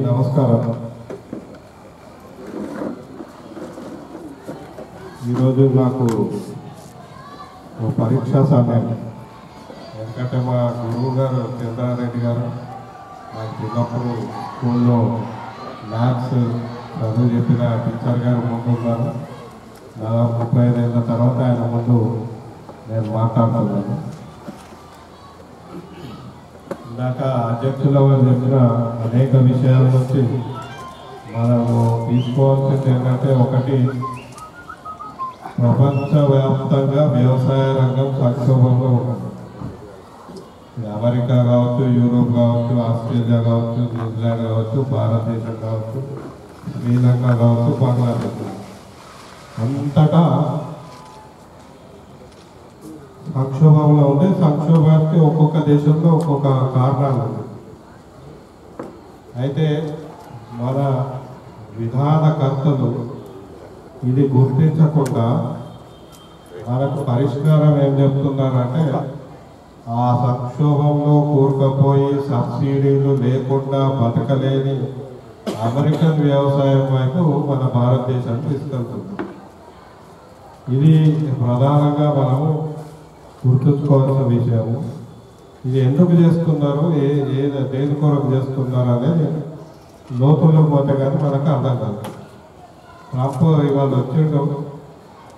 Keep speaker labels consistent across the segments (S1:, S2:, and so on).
S1: నమస్కారం. ఈరోజు నాకు పరీక్షా సమయం. ఎందుకంటే మా గురువు గారు చంద్రారెడ్డి గారు నాకు చిన్నప్పుడు స్కూల్లో మ్యాథ్స్ చదువు చెప్పిన టీచర్ గారు ముందు ఉన్నారు. దాదాపు 35 ఏళ్ళ తర్వాత ఆయన ముందు నేను మాట్లాడుతున్నాను. ఇందాక అధ్యక్షుల వారు చెప్పిన అనేక విషయాల నుంచి మనము తీసుకోవాల్సింది ఏంటంటే, ఒకటి, ప్రపంచవ్యాప్తంగా వ్యవసాయ రంగం సంక్షోభంలో ఉంటుంది. అమెరికా కావచ్చు, యూరోప్ కావచ్చు, ఆస్ట్రేలియా కావచ్చు, న్యూజిలాండ్ కావచ్చు, భారతదేశం కావచ్చు, శ్రీలంక కావచ్చు, బంగ్లాదేశ్, అంతటా సంక్షోభంలో ఉంది. సంక్షోభానికి ఒక్కొక్క దేశంలో ఒక్కొక్క కారణాలు ఉంది. అయితే మన విధానకర్తలు ఇది గుర్తించకుండా మనకు పరిష్కారం ఏం చెప్తున్నారంటే, ఆ సంక్షోభంలో కూరుకుపోయి సబ్సిడీలు లేకుండా బతకలేని అమెరికన్ వ్యవసాయం వైపు మన భారతదేశం తీసుకెళ్తుంది. ఇది ప్రధానంగా మనము గుర్తుంచుకోవాల్సిన విషయము. ఇది ఎందుకు చేస్తున్నారు, దేని కొరకు చేస్తున్నారు అనేది లోతుల్లో పోతే కానీ మనకు అర్థం కాదు. ట్రంప్ ఇవాళ వచ్చిండు,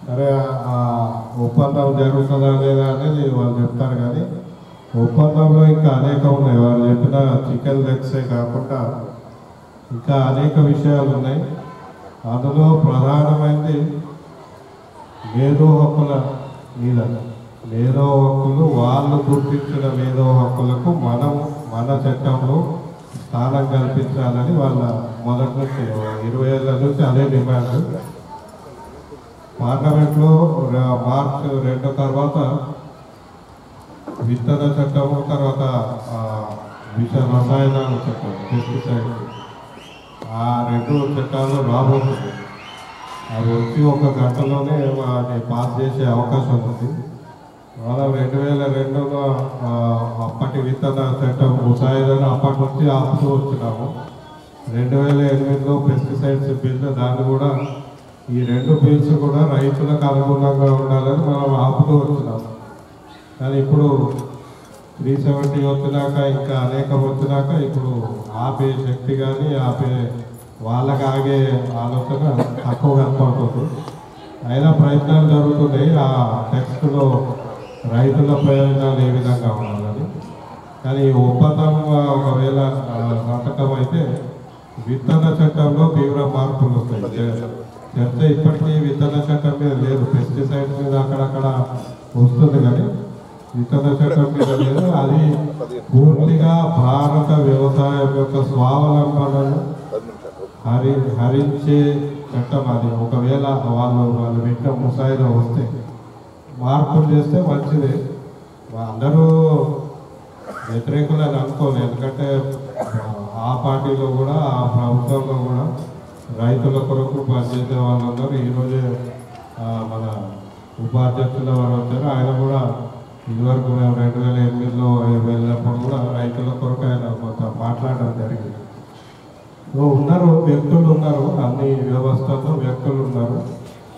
S1: సరే ఆ ఒప్పందం జరుగుతుందా లేదా అనేది వాళ్ళు చెప్తారు. కానీ ఒప్పందంలో ఇంకా అనేకం ఉన్నాయి. వాళ్ళు చెప్పిన చికెన్ లెగ్సే కాకుండా ఇంకా అనేక విషయాలు ఉన్నాయి. అందులో ప్రధానమైనది మేధో హక్కుల మీద. మేధో హక్కులు, వాళ్ళు గుర్తించిన మేధో హక్కులకు మన చట్టంలో స్థానం కల్పించాలని వాళ్ళ మొదటి నుంచి 20 ఏళ్ళ నుంచి అదే డిమాండ్. పార్లమెంట్లో మార్చ్ 2 తర్వాత విత్తన చట్టము, తర్వాత విష రసాయనాల చట్టం, పెస్టిసైడ్, ఆ 2 చట్టాలు రాబోతుంది. అవి వచ్చి 1 గంటలోనే అది పాస్ చేసే అవకాశం ఉంది. మనం 2002లో అప్పటి విత్తన చట్టం ముసాయిదాను అప్పటి నుంచి ఆపుతూ వచ్చినాము. 2008లో పెస్టిసైడ్స్ బిల్లు, దాన్ని కూడా ఈ 2 బిల్స్ కూడా రైతులకు అనుగుణంగా ఉండాలని మనం ఆపుతూ వచ్చినాము. కానీ ఇప్పుడు 370 వచ్చినాక, ఇంకా అనేకం వచ్చినాక ఇప్పుడు ఆపే శక్తి కానీ వాళ్ళకి ఆగే ఆలోచన తక్కువ కనపడుతుంది. అయినా ప్రయత్నాలు జరుగుతున్నాయి ఆ టెక్స్ట్లో రైతుల ప్రయోజనాలు ఏ విధంగా ఉండాలని. కానీ ఈ ఒప్పందం ఒకవేళ సంతకం అయితే విత్తన చట్టంలో తీవ్ర మార్పులు వస్తాయి. చర్చ ఇప్పటికీ విత్తన చట్టం మీద లేదు. పెస్టిసైడ్స్ మీద అక్కడక్కడ వస్తుంది కానీ విత్తన చట్టం మీద లేదు. అది పూర్తిగా భారత వ్యవసాయం యొక్క స్వావలంబనను హరించే చట్టం. అది ఒకవేళ వాళ్ళు పెట్టిన ముసాయిదా వస్తే మార్పులు చేస్తే మంచిది. అందరూ వ్యతిరేకులని అనుకోలేదు. ఎందుకంటే ఆ పార్టీలో కూడా, ఆ ప్రభుత్వంలో కూడా రైతుల కొరకు పనిచేసే వాళ్ళందరూ ఈరోజే మన ఉపాధ్యక్షుల వారు వచ్చారు. ఆయన కూడా ఇదివరకు మేము 2008లో వెళ్ళినప్పుడు కూడా రైతుల కొరకు ఆయన కొంత మాట్లాడడం జరిగింది. వ్యక్తులు ఉన్నారు, అన్ని వ్యవస్థలు వ్యక్తులు ఉన్నారు.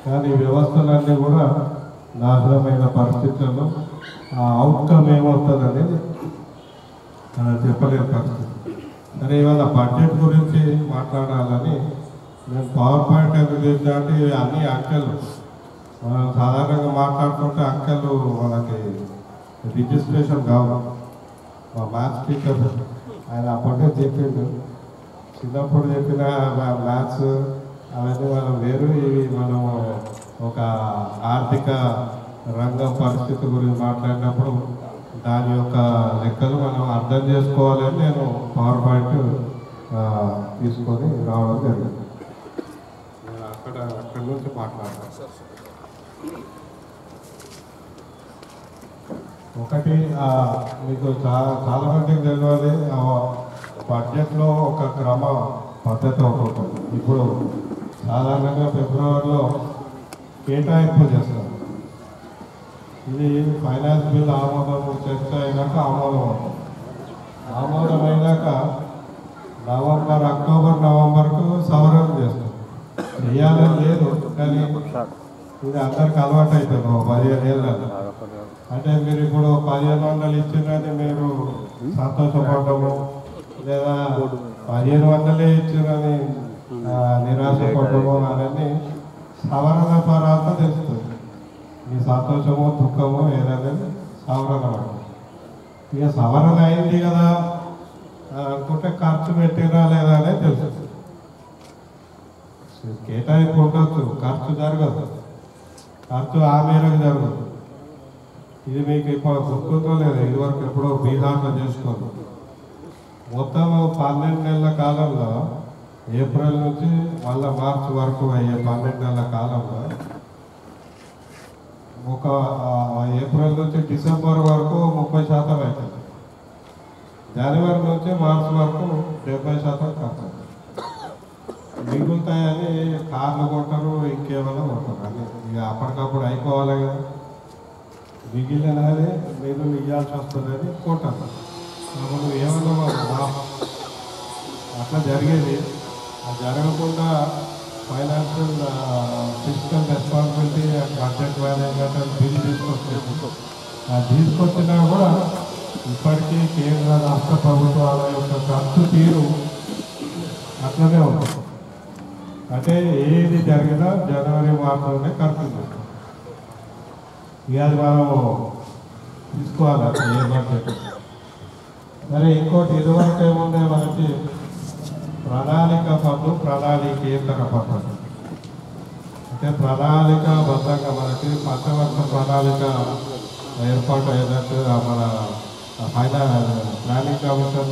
S1: కానీ వ్యవస్థలన్నీ కూడా నాశనమైన పరిస్థితుల్లో ఆ అవుట్కమ్ ఏమవుతుంది అనేది చెప్పలేని పరిస్థితి. సరే, ఇవాళ బడ్జెట్ గురించి మాట్లాడాలని నేను పవర్ పాయింట్ ఎందుకు చేసినట్టు అన్ని అంకెలు మనం సాధారణంగా మాట్లాడుతుంటే అంకెలు మనకి రిజిస్ట్రేషన్ కావు. మా మ్యాథ్స్ టీచర్ ఆయన అప్పటికే చెప్పిండు, చిన్నప్పుడు చెప్పిన మ్యాథ్స్ అవన్నీ మనం వేరు. ఇవి మనం ఒక ఆర్థిక రంగం పరిస్థితి గురించి మాట్లాడినప్పుడు దాని యొక్క లెక్కలు మనం అర్థం చేసుకోవాలని నేను పవర్ పాయింట్ తీసుకొని రావడం జరిగింది. నేను అక్కడి నుంచి మాట్లాడతాను. ఒకటి, మీకు చాలా మందికి తెలియాలి, బడ్జెట్లో ఒక క్రమ పద్ధతి ఒకటి. ఇప్పుడు సాధారణంగా ఫిబ్రవరిలో కేటాయింపులు చేస్తారు. ఇది ఫైనాన్స్ బిల్ ఆమోదం చర్చ అయినాక ఆమోదం అవుతుంది. ఆమోదం అయినాక అక్టోబర్ నవంబర్కు సవరణ చేస్తాం. చేయాలని లేదు, కానీ ఇది అందరికి అలవాటు అవుతుంది 15 ఏళ్ళలో. అంటే మీరు ఇప్పుడు 1500 ఇచ్చినది మీరు సంతోషపడము, లేదా 1500 ఇచ్చినని నిరాశపడము అనేది సవరణ తర్వాత తెలుస్తుంది. మీ సంతోషము దుఃఖము ఏదనేది సవరణ. ఇక సవరణ అయింది కదా అనుకుంటే ఖర్చు పెట్టినా లేదా అనేది తెలుస్తుంది. కేటాయింపు ఉండొచ్చు, ఖర్చు జరగదు, ఖర్చు ఆ మేరకు జరగదు. ఇది మీకు ఇప్పుడు గుర్తుందో లేదు, ఇదివరకు ఎప్పుడో బీహార్లో చేసుకోదు. మొత్తం 12 నెలల కాలంలో ఏప్రిల్ నుంచి మళ్ళీ మార్చి వరకు అయ్యే 12 నెలల కాలంలో ఒక ఏప్రిల్ నుంచి డిసెంబర్ వరకు 30% అవుతుంది. జనవరి నుంచి మార్చి వరకు 70% ఖర్చు. మిగులుతాయని కార్లు కొంటారు, ఇంకేమైనా కొంటారు. అది ఇక అప్పటికప్పుడు అయిపోవాలి కదా, మిగిలినది మీరు ఇవ్వాల్సి వస్తుందని కొంటారు. మనం ఏమన్నా అట్లా జరిగేది. అది జరగకుండా financial physical responsibility budget management bill తీసుకొచ్చినా కూడా ఇప్పటికీ కేంద్ర రాష్ట్ర ప్రభుత్వాల యొక్క ఖర్చు తీరు అట్లనే ఉంటుంది. అంటే ఏది జరిగినా జనవరి మార్చిలోనే ఖర్చు చేస్తాం. ఇక అది మనము తీసుకోవాలి ఏ బడ్జెట్. మరి ఇంకోటి ఇదివరకు ఏముండే మనకి ప్రణాళిక పన్ను, ప్రణాళికేతర పన్ను. అంటే ప్రణాళికాబద్ధంగా మనకి పంచవర్ష ప్రణాళిక ఏర్పాటు అయినట్టు మన ప్లానింగ్ కమిషన్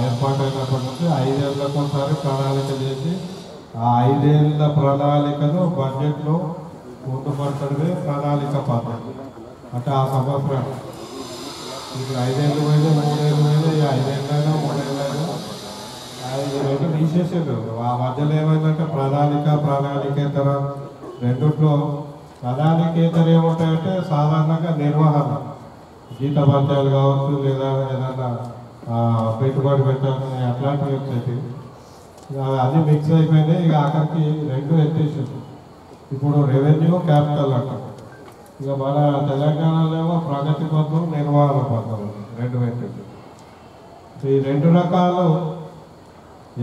S1: ఏర్పాటు అయినప్పటి నుంచి 5 ఏళ్ళకోసారి ప్రణాళిక చేసి ఆ 5 ఏళ్ళ ప్రణాళికను బడ్జెట్లో పొందుపరచడమే ప్రణాళిక పద్ధతి. అంటే ఆ సంవత్సరం ఇప్పుడు 5 ఏళ్ళు పోయినా 3 ఏళ్ళు పోయినా 5 ఏళ్ళైనా 3 ఏళ్ళైనా 5 ఏళ్ళు తీసేసారు. ఆ మధ్యలో ఏమైందంటే ప్రణాళికేతర రెండుట్లో ప్రణాళికేతర ఏముంటాయంటే సాధారణంగా నిర్వహణ, జీతభత్యాలు కావచ్చు, లేదా ఏదైనా పెట్టుబడి పెట్టాలని అట్లాంటివి వచ్చేసి అన్నీ మిక్స్ అయిపోయినాయి. ఇక ఆఖరికి 2 ఎత్తేసారు. ఇప్పుడు రెవెన్యూ క్యాపిటల్ అంటారు. ఇక మన తెలంగాణలో ఏమో ప్రగతి పథకం, నిర్వహణ పథకం 2 పెట్టేసారు. ఈ 2 రకాలు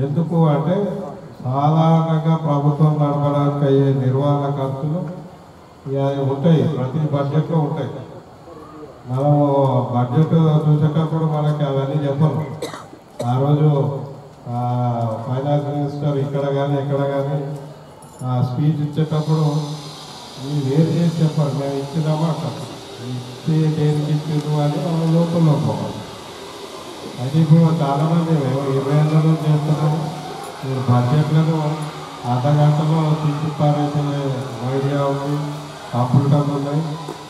S1: ఎందుకు అంటే సాధారణంగా ప్రభుత్వం నడపడానికి అయ్యే నిర్వహణ ఖర్చులు ఇక ఉంటాయి, ప్రతి బడ్జెట్లో ఉంటాయి. మనము బడ్జెట్ చూసేటప్పుడు మనకి అవన్నీ చెప్పరు. ఆ రోజు ఫైనాన్స్ మినిస్టర్ ఇక్కడ కానీ ఎక్కడ కానీ స్పీచ్ ఇచ్చేటప్పుడు మీరు వేరు చేసి చెప్పారు, మేము ఇచ్చినామా అంటారు. ఇచ్చి దేనికి ఇచ్చిండ్రు అని మనం లోపల్లో పోవాలి. అయితే ఇప్పుడు చాలామంది మేము 20 ఏళ్ళలో చేస్తున్నాము, మీరు బడ్జెట్లను అర్ధగంటలో తీసిపారైతే ఐడియా ఉంది, కంప్యూటర్లు ఉన్నాయి,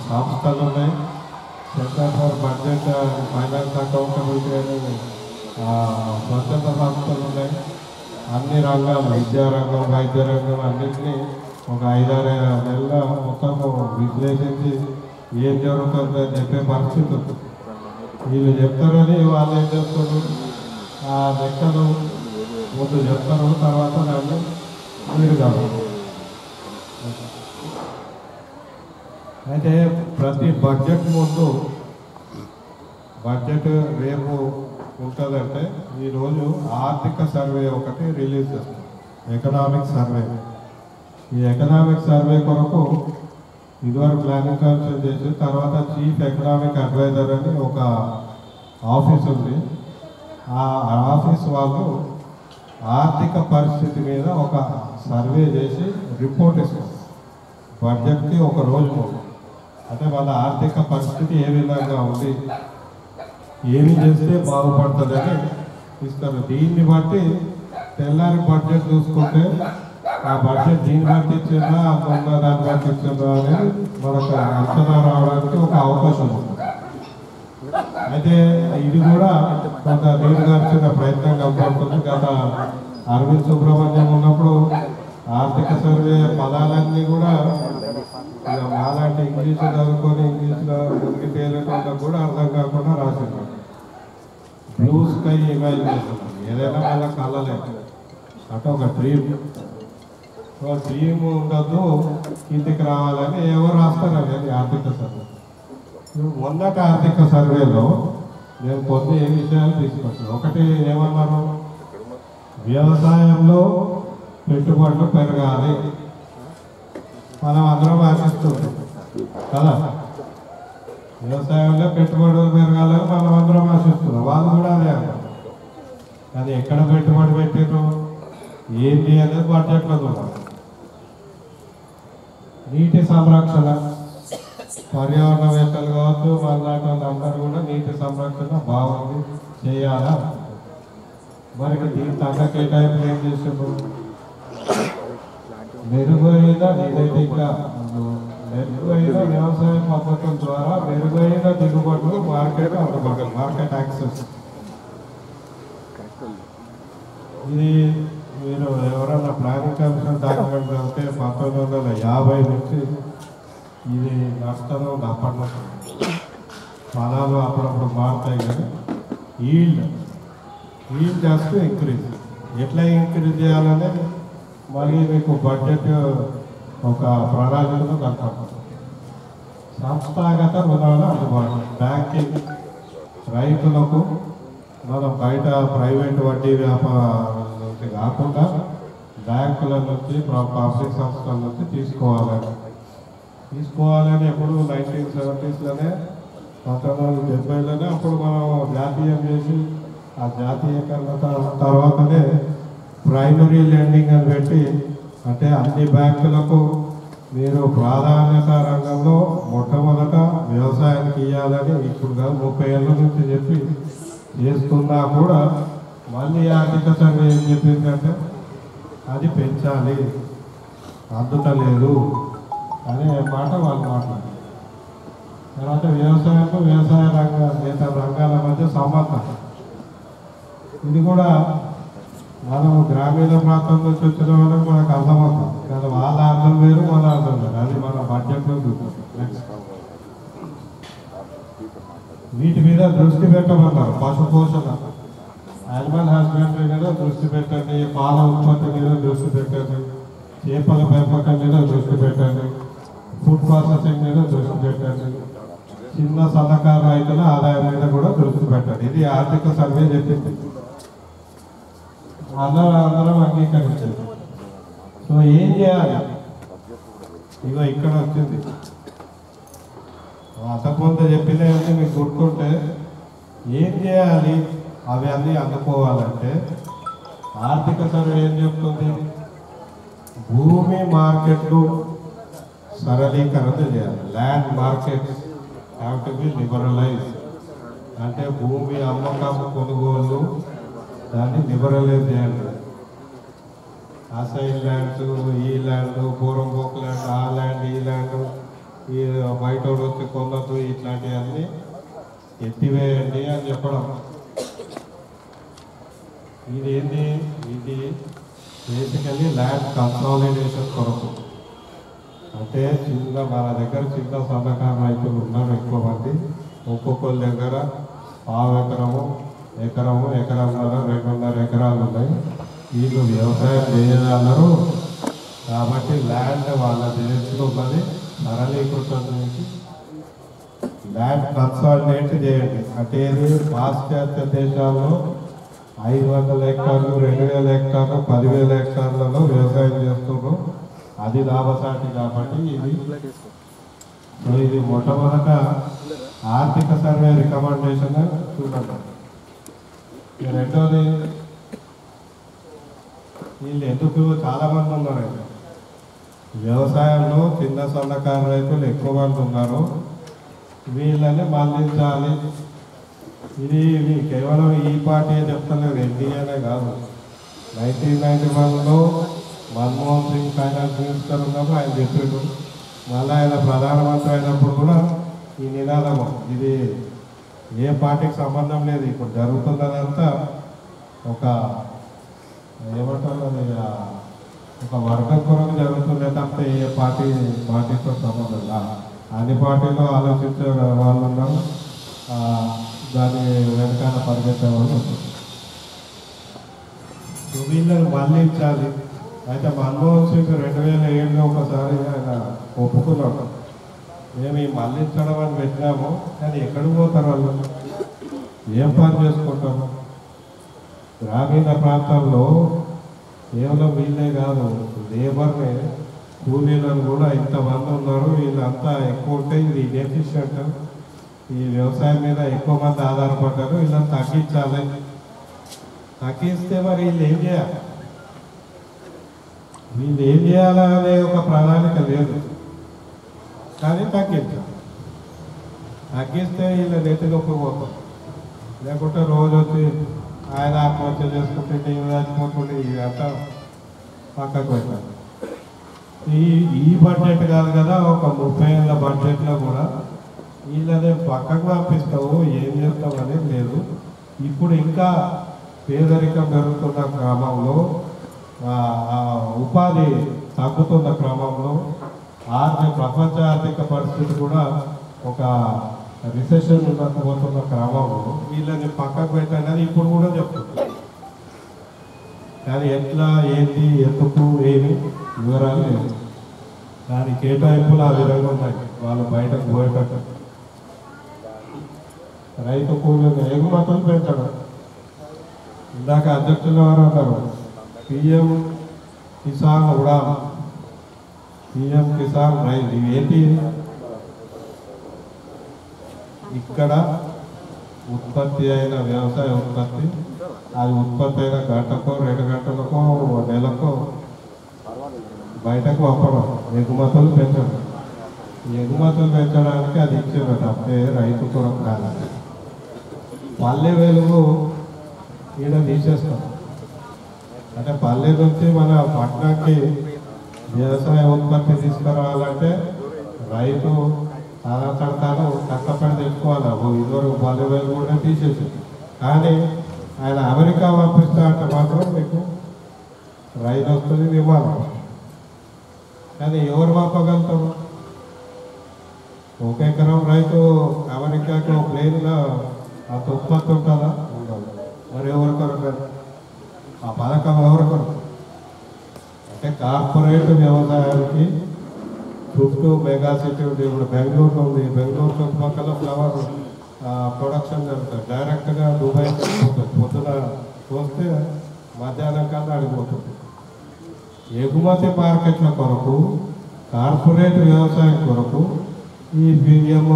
S1: సంస్థలు ఉన్నాయి, centre for budget finance accountability అనేది స్వచ్ఛంద సంస్థలు ఉన్నాయి. అన్ని రంగాలు, విద్యారంగం, వైద్య రంగం అన్నింటినీ ఒక 5-6 నెలల మొత్తము విశ్లేషించి ఏం జరుగుతుందని చెప్పే పరిస్థితి ఉంది. వీళ్ళు చెప్తారని వాళ్ళు ఏం చేస్తారు, ఆ లెక్కలు ముందు చెప్తారు, తర్వాత దాన్ని మీరు కాదు. అయితే ప్రతి బడ్జెట్ ముందు బడ్జెట్ రేపు ఉంటుందంటే ఈరోజు ఆర్థిక సర్వే ఒకటి రిలీజ్ చేస్తాం, ఎకనామిక్ సర్వే. ఈ ఎకనామిక్ సర్వే కొరకు ఇదివరకు ప్లానింగ్ కమిషన్ చేసి తర్వాత చీఫ్ ఎకనామిక్ అడ్వైజర్ అని ఒక ఆఫీస్ ఉంది. ఆ ఆఫీస్ వాళ్ళు ఆర్థిక పరిస్థితి మీద ఒక సర్వే చేసి రిపోర్ట్ ఇస్తారు బడ్జెట్కి ఒక రోజు ముందు. అంటే వాళ్ళ ఆర్థిక పరిస్థితి ఏ విధంగా ఉంది, ఏమి చేస్తే బాగుపడుతుందని ఇస్తారు. దీన్ని బట్టి తెల్లారి బడ్జెట్ చూసుకుంటే ఆ బడ్జెట్ దీన్ని బట్టి ఇచ్చిందా, అంత దాన్ని బట్టి ఇచ్చిందా అనేది మనకు అంచనా రావడానికి ఒక అవకాశం ఉంది. అయితే ఇది కూడా కొంత నీరుగార్చిన ప్రయత్నం కనపడుతుంది. గత అరవింద్ సుబ్రహ్మణ్యం ఉన్నప్పుడు ఆర్థిక సర్వే పదాలన్నీ కూడా ఇక మాలాంటి ఇంగ్లీషు చదువుకొని ఇంగ్లీష్లో మునిగి తేలేటోళ్ళకు కూడా అర్థం కాకుండా రాసింది. బ్లూ స్కై ఇమాజిన్ చేస్తున్నాం. ఏదైనా వాళ్ళ కళలే అంటే ఒక డ్రీమ్ ఉండదు, కిందికి రావాలని ఎవరు రాస్తారు అనేది ఆర్థిక సర్వే. మొన్నటి ఆర్థిక సర్వేలో నేను కొన్ని విషయాలు తీసుకొచ్చాను. ఒకటి ఏమన్నారు, వ్యవసాయంలో పెట్టుబడులు పెరగాలి మనం అందరం ఆశిస్తుంది కదా. వ్యవసాయంలో పెట్టుబడులు పెరగాలని మనం అందరం ఆశిస్తున్నాం, వాళ్ళు కూడా అదే అన్నారు. కానీ ఎక్కడ పెట్టుబడి పెట్టారు ఏంటి అనేది బడ్జెట్లో చూడాలి. నీటి సంరక్షణ, పర్యావరణవేత్తలు కావచ్చు మనలాంటి వాళ్ళందరూ కూడా నీటి సంరక్షణ బాగుంది చేయాలా. మరి దీని తగ్గ కేటాయింపులు ఏం చేసారు, మెరుగైన వ్యవసాయ పద్ధతుల ద్వారా మెరుగైన దిగుబడులు మార్కెట్ అందుబాటు, మార్కెట్ యాక్సెస్. ఇది మీరు ఎవరైనా ప్లానింగ్ కమిషన్ డాక్యుమెంట్ అంటే 1950 నుంచి ఇది నష్టం అప్పట్లో ఫలాలు అప్పుడప్పుడు మారుతాయి కానీ ఈల్డ్ జస్ట్ ఇంక్రీజ్. ఎట్లా ఇంక్రీజ్ చేయాలని మళ్ళీ మీకు బడ్జెట్ ఒక ప్రణాళికలో కనపడుతుంది. సంస్థాగత రుణాలు అందుబాటు, బ్యాంకింగ్ రైతులకు మనం బయట ప్రైవేట్ వడ్డీ వ్యాపారం నుంచి కాకుండా బ్యాంకుల నుంచి పబ్లిక్ సంస్థల నుంచి తీసుకోవాలని ఎప్పుడు 1970s 1970లోనే అప్పుడు మనం జాతీయం చేసి ఆ జాతీయకరణ తర్వాతనే ప్రైమరీ లెండింగ్ అని పెట్టి, అంటే అన్ని బ్యాంకులకు మీరు ప్రాధాన్యత రంగంలో మొట్టమొదట వ్యవసాయానికి ఇవ్వాలని ఇప్పుడు కాదు 30 ఏళ్ళ నుంచి చెప్పి చేస్తున్నా కూడా మళ్ళీ ఆర్థిక సర్వే ఏం చెప్పిందంటే అది పెంచాలి, అందుతలేదు అనే మాట వాళ్ళు మాట్లాడారు. తర్వాత వ్యవసాయ రంగాల మధ్య సంబంధం, ఇది కూడా మనం గ్రామీణ ప్రాంతం నుంచి వచ్చిన వాళ్ళకి మనకు అర్థమవుతుంది కానీ వాళ్ళ అర్థం వేరు మన అర్థం వేరు, అది మన బడ్జెట్లో చూద్దాం. నెక్స్ట్ వీటి మీద దృష్టి పెట్టమన్నారు. పశు పోషణ, యానిమల్ హస్బెండరీ మీద దృష్టి పెట్టండి, పాల ఉత్పత్తి మీద దృష్టి పెట్టండి, చేపల పెంపకం మీద దృష్టి పెట్టండి, ఫుడ్ ప్రాసెసింగ్ మీద దృష్టి పెట్టండి, చిన్న సన్నకారు రైతుల ఆదాయం మీద కూడా దృష్టి పెట్టండి. ఇది ఆర్థిక సర్వే చెప్పింది, అందరం అంగీకరించింది. సో ఏం చేయాలి, ఇగో ఇక్కడ వచ్చింది. అంతకుముందు చెప్పినవన్నీ మీకు గుర్తుంటే ఏం చేయాలి, అవి అన్నీ అందుకోవాలంటే ఆర్థిక సర్వే ఏం చెప్తుంది, భూమి మార్కెట్లు సరళీకరణ చేయాలి. Land markets have to be liberalise, అంటే భూమి అమ్మకం కొనుగోలు దాన్ని లిబరలైజ్ చేయాలి. అసైన్ ల్యాండ్స్, ఈ ల్యాండ్, పూర్వంపోక్ ల్యాండ్, ఆ ల్యాండ్, ఈ ల్యాండ్, ఈ బయట వచ్చి కొనద్దు, ఇట్లాంటివన్నీ ఎత్తివేయండి అని చెప్పడం. ఇది బేసికలీ ల్యాండ్ కన్సాలిడేషన్ కొరకు. అంటే మన దగ్గర చిన్న సన్నకారు రైతులు ఉన్నారు ఎక్కువ మంది, ఒక్కొక్కరి దగ్గర 1/2 ఎకరము, ఎకరంన్నర, 2.5 ఎకరాలు ఉన్నాయి. వీళ్ళు వ్యవసాయం చేయగలరు కాబట్టి ల్యాండ్ వాళ్ళ దేశంలో ఉన్నది సరళీకృతం చేసి ల్యాండ్ కన్సాలిడేట్ చేయండి. అంటే పాశ్చాత్య దేశాల్లో 500 హెక్టార్లు, 2000 హెక్టార్లు, 10,000 హెక్టార్లలో వ్యవసాయం చేస్తున్నారు. అది లాభసాటి కాబట్టి ఇది మొట్టమొదట ఆర్థిక సర్వే రికమెండేషన్ చూడండి. రెండోది, వీళ్ళు ఎందుకు చాలా మంది ఉన్నారు వ్యవసాయంలో, చిన్న సన్నకారు రైతులు ఎక్కువ మంది ఉన్నారు, వీళ్ళని మళ్ళించాలి. ఇది కేవలం ఈ పార్టీ చెప్తలేదు, ఎన్డీఏనే కాదు. 1991లో మన్మోహన్ సింగ్ ఫైనాన్స్ మినిస్టర్ ఉన్నప్పుడు ఆయన చెప్పిండు, మళ్ళీ ఆయన ప్రధానమంత్రి అయినప్పుడు కూడా ఈ నినాదము. ఇది ఏ పార్టీకి సంబంధం లేదు, ఇప్పుడు జరుగుతున్నదంతా ఒక ఏమంటారు, అది ఒక వర్గం కొరకు జరుగుతుందే తప్ప ఏ పార్టీతో సంబంధం. అన్ని పార్టీలో ఆలోచించే వాళ్ళు ఉన్నారు. దాని వెనకాల పరిగెత్తేవాళ్ళు ఉంటుంది. వీళ్ళని మళ్ళించాలి. అయితే మన్మోహన్ సింగ్ 2007లో ఒకసారి ఆయన ఒప్పుకున్నాడు, మేము ఈ మళ్ళించడం అని పెట్టినాము, కానీ ఎక్కడికి పోతారు వాళ్ళు, ఏం పని చేసుకుంటారు? గ్రామీణ ప్రాంతాల్లో కేవలం వీళ్ళే కాదు, లేబర్ని కూలీలను కూడా ఇంతమంది ఉన్నారు, వీళ్ళంతా ఎక్కువ ఉంటే ఇది ఇన్ఎఫిషియంట్, ఈ వ్యవసాయం మీద ఎక్కువ మంది ఆధారపడ్డారు, వీళ్ళని తగ్గించాలి. తగ్గిస్తే మరి వీళ్ళు ఏం చేయాలి? వీళ్ళు ఏం చేయాలనే ఒక ప్రణాళిక లేదు, కానీ తగ్గించాలి. తగ్గిస్తే వీళ్ళ నెత్తినొప్పి పోతాం. లేకుంటే రోజు వచ్చి ఆయన ఆత్మహత్య చేసుకుంటే నేను చచ్చిపోతుంటే ఇదంతా పక్కకు పెట్టాలి. ఈ బడ్జెట్ కాదు కదా, ఒక 30 ఏళ్ళ బడ్జెట్లో కూడా వీళ్ళనే పక్కకు పంపిస్తావు, ఏం చేస్తావు అనేది లేదు. ఇప్పుడు ఇంకా పేదరికం పెరుగుతున్న క్రమంలో, ఉపాధి తగ్గుతున్న క్రమంలో, ప్రపంచ ఆర్థిక పరిస్థితి కూడా ఒక రిసెషన్ పోతున్న క్రమంలో వీళ్ళని పక్కకు పెట్టాలని ఇప్పుడు కూడా చెప్తున్నారు. కానీ ఎట్లా, ఏంటి, ఎందుకు, ఏమి వివరాలు లేదు. దాని కేటాయింపులు ఆ విధంగా ఉన్నాయి. వాళ్ళు బయటకు పోయేటట్టు రైతు కూలీలు ఎగుమతులు పెంచడం. ఇందాక అధ్యక్షుల వారు అన్నారు పిఎం కిసాన్ ఉడాన్, పిఎం కిసాన్ రైతు. ఇవేంటి? ఇక్కడ ఉత్పత్తి అయిన వ్యవసాయ ఉత్పత్తి, అది ఉత్పత్తి అయిన గంటకో 2 గంటలకో నెలకో బయటకు పంపడం, ఎగుమతులు పెంచడం. ఎగుమతులు పెంచడానికి అది ఇచ్చేది తప్పే, రైతు కొరకు కాదు. పల్లె వెలుగు ఈడ తీసేస్తాం. అంటే పల్లె నుంచి మన పట్టణానికి వ్యవసాయ ఉత్పత్తి తీసుకురావాలంటే రైతు తాను కష్టపడి తెచ్చుకోవాలి. ఇదివరకు పల్లె వెలుగు కూడా తీసేసి, కానీ ఆయన అమెరికా పంపిస్తా అంటే మాత్రం మీకు రైతు వస్తుంది, విమానం. కానీ ఎవరు పంపగలుగుతారు? 1 ఎకరం రైతు అమెరికాకి ప్లేన్లో అంత ఉత్పత్తి ఉంటుందా? ఉండదు. మరి ఎవరి కొరకు ఆ పథకం? ఎవరి కొరకు అంటే కార్పొరేట్ వ్యవసాయానికి చుట్టూ మెగా సిటీ ఉంది. ఇప్పుడు బెంగళూరు ఉంది, బెంగళూరు చుట్టుపక్కల ఫ్లవర్ ప్రొడక్షన్ జరుగుతుంది. డైరెక్ట్గా దుబాయ్ పోతుంది. పొద్దున వస్తే మధ్యాహ్నం కన్నా అడిగిపోతుంది. ఎగుమతి మార్కెట్ల కొరకు, కార్పొరేట్ వ్యవసాయం కొరకు ఈ పిఎం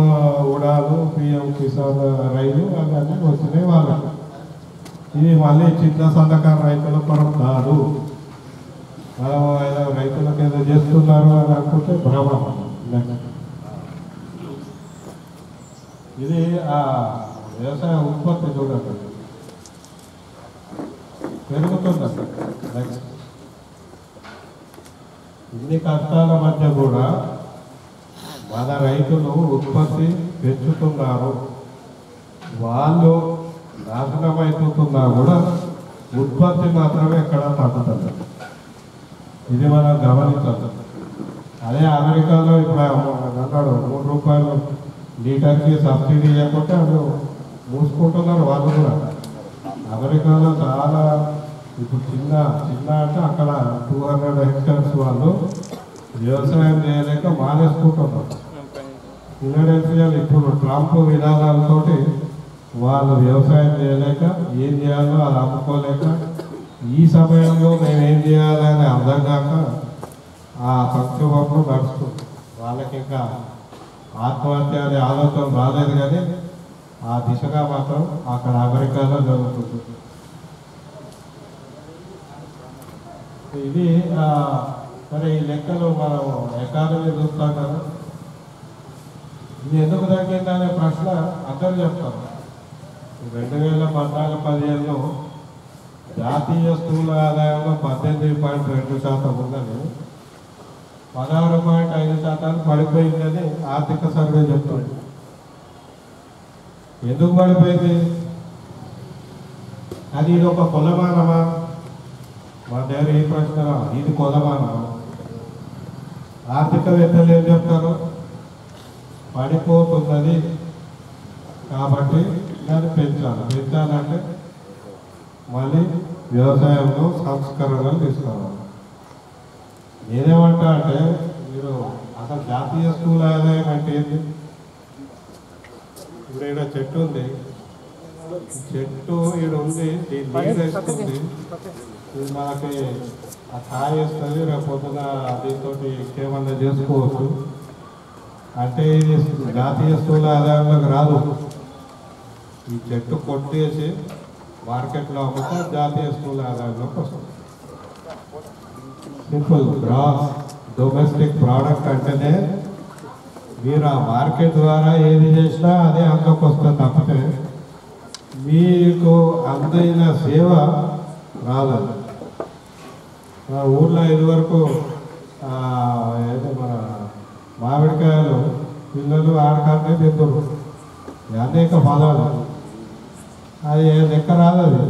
S1: ఉడాలు, పిఎం కిసాన్ రైలు అవన్నీ వచ్చినాయి వాళ్ళకి. ఇది మళ్ళీ చిన్న సన్నకారు రైతుల కొరకు కాదు. మనం ఏదో రైతులకు ఏదో చేస్తున్నారు అని అనుకుంటే భ్రమ. ఇది ఆ వ్యవసాయ ఉత్పత్తి చూడండి పెరుగుతుందండి. నెక్స్ట్ ఇన్ని కష్టాల మధ్య కూడా మన రైతులు ఉత్పత్తి పెంచుతున్నారు. వాళ్ళు నాశనమైపోతున్నా కూడా ఉత్పత్తి మాత్రమే ఎక్కడ తగ్గుతుంది. ఇది మనం గమనించాలి. అదే అమెరికాలో ఇప్పుడు అన్నాడు 3 రూపాయలు లీటర్కి సబ్సిడీ ఇవ్వకపోతే వాళ్ళు మూసుకుంటున్నారు. వాళ్ళు కూడా అమెరికాలో చాలా ఇప్పుడు చిన్న అంటే అక్కడ 200 హెక్టర్స్ వాళ్ళు వ్యవసాయం చేయలేక మానేసుకుంటున్నారు. ఫిలడెల్ఫియాలో ఇప్పుడు ట్రంప్ విధానాలతోటి వాళ్ళు వ్యవసాయం చేయలేక ఏం చేయాలో అది అమ్ముకోలేక, ఈ సమయంలో మేమేం చేయాలని అర్థం కాక ఆ సంక్షోభంలో నడుస్తుంది. వాళ్ళకి ఇంకా ఆత్మహత్య అనే ఆలోచన రాలేదు, కానీ ఆ దిశగా మాత్రం అక్కడ అమెరికాలో జరుగుతుంది. ఇది మరి ఈ లెక్కలు మనం ఎకానమీ చూస్తాం కదా, ఇది ఎందుకు తగ్గిందనే ప్రశ్న అందరూ చెప్తారు. 2014-15లో జాతీయ స్థూల ఆదాయంలో 18.2% ఉన్నది, 16.5% పడిపోయిందని ఆర్థిక సర్వే చెప్తుంది. ఎందుకు పడిపోయింది? అది ఇది ఒక కొలమానమా? మా దగ్గర ఈ ప్రశ్న, ఇది కొలమానమా? ఆర్థికవేత్తలు ఏం చెప్తారు? పడిపోతున్నది కాబట్టి దాన్ని పెంచాలంటే మళ్ళీ వ్యవసాయంలో సంస్కరణలు తీసుకోవాలి. నేనేమంటా అంటే మీరు అసలు జాతీయ స్థూల ఆదాయం అంటే ఏంటి? ఇప్పుడు ఇక్కడ చెట్టు ఉంది, చెట్టు ఈడ ఉంది, నీరు వేస్తుంది, ఇది మనకి ఆ కాయ వేస్తుంది, రేపు పొద్దున దీంతో ఇంకేమన్నా చేసుకోవచ్చు. అంటే ఇది జాతీయ స్థూల ఆదాయంలోకి రాదు. ఈ చెట్టు కొట్టేసి మార్కెట్లో అమ్మితే జాతీయ స్థూల ఆదాయంలోకి వస్తుంది. సింపుల్. గ్రాస్ డొమెస్టిక్ ప్రోడక్ట్ అంటేనే మీరు ఆ మార్కెట్ ద్వారా ఏది చేసినా అదే అందులోకి వస్తుంది తప్పితే మీకు అందైన సేవ రాలేదు. మా ఊళ్ళో ఇదివరకు మన మామిడికాయలు పిల్లలు ఆడకాలనే తింటారు, అనేక ఫలాలు, అది లెక్క రాదు.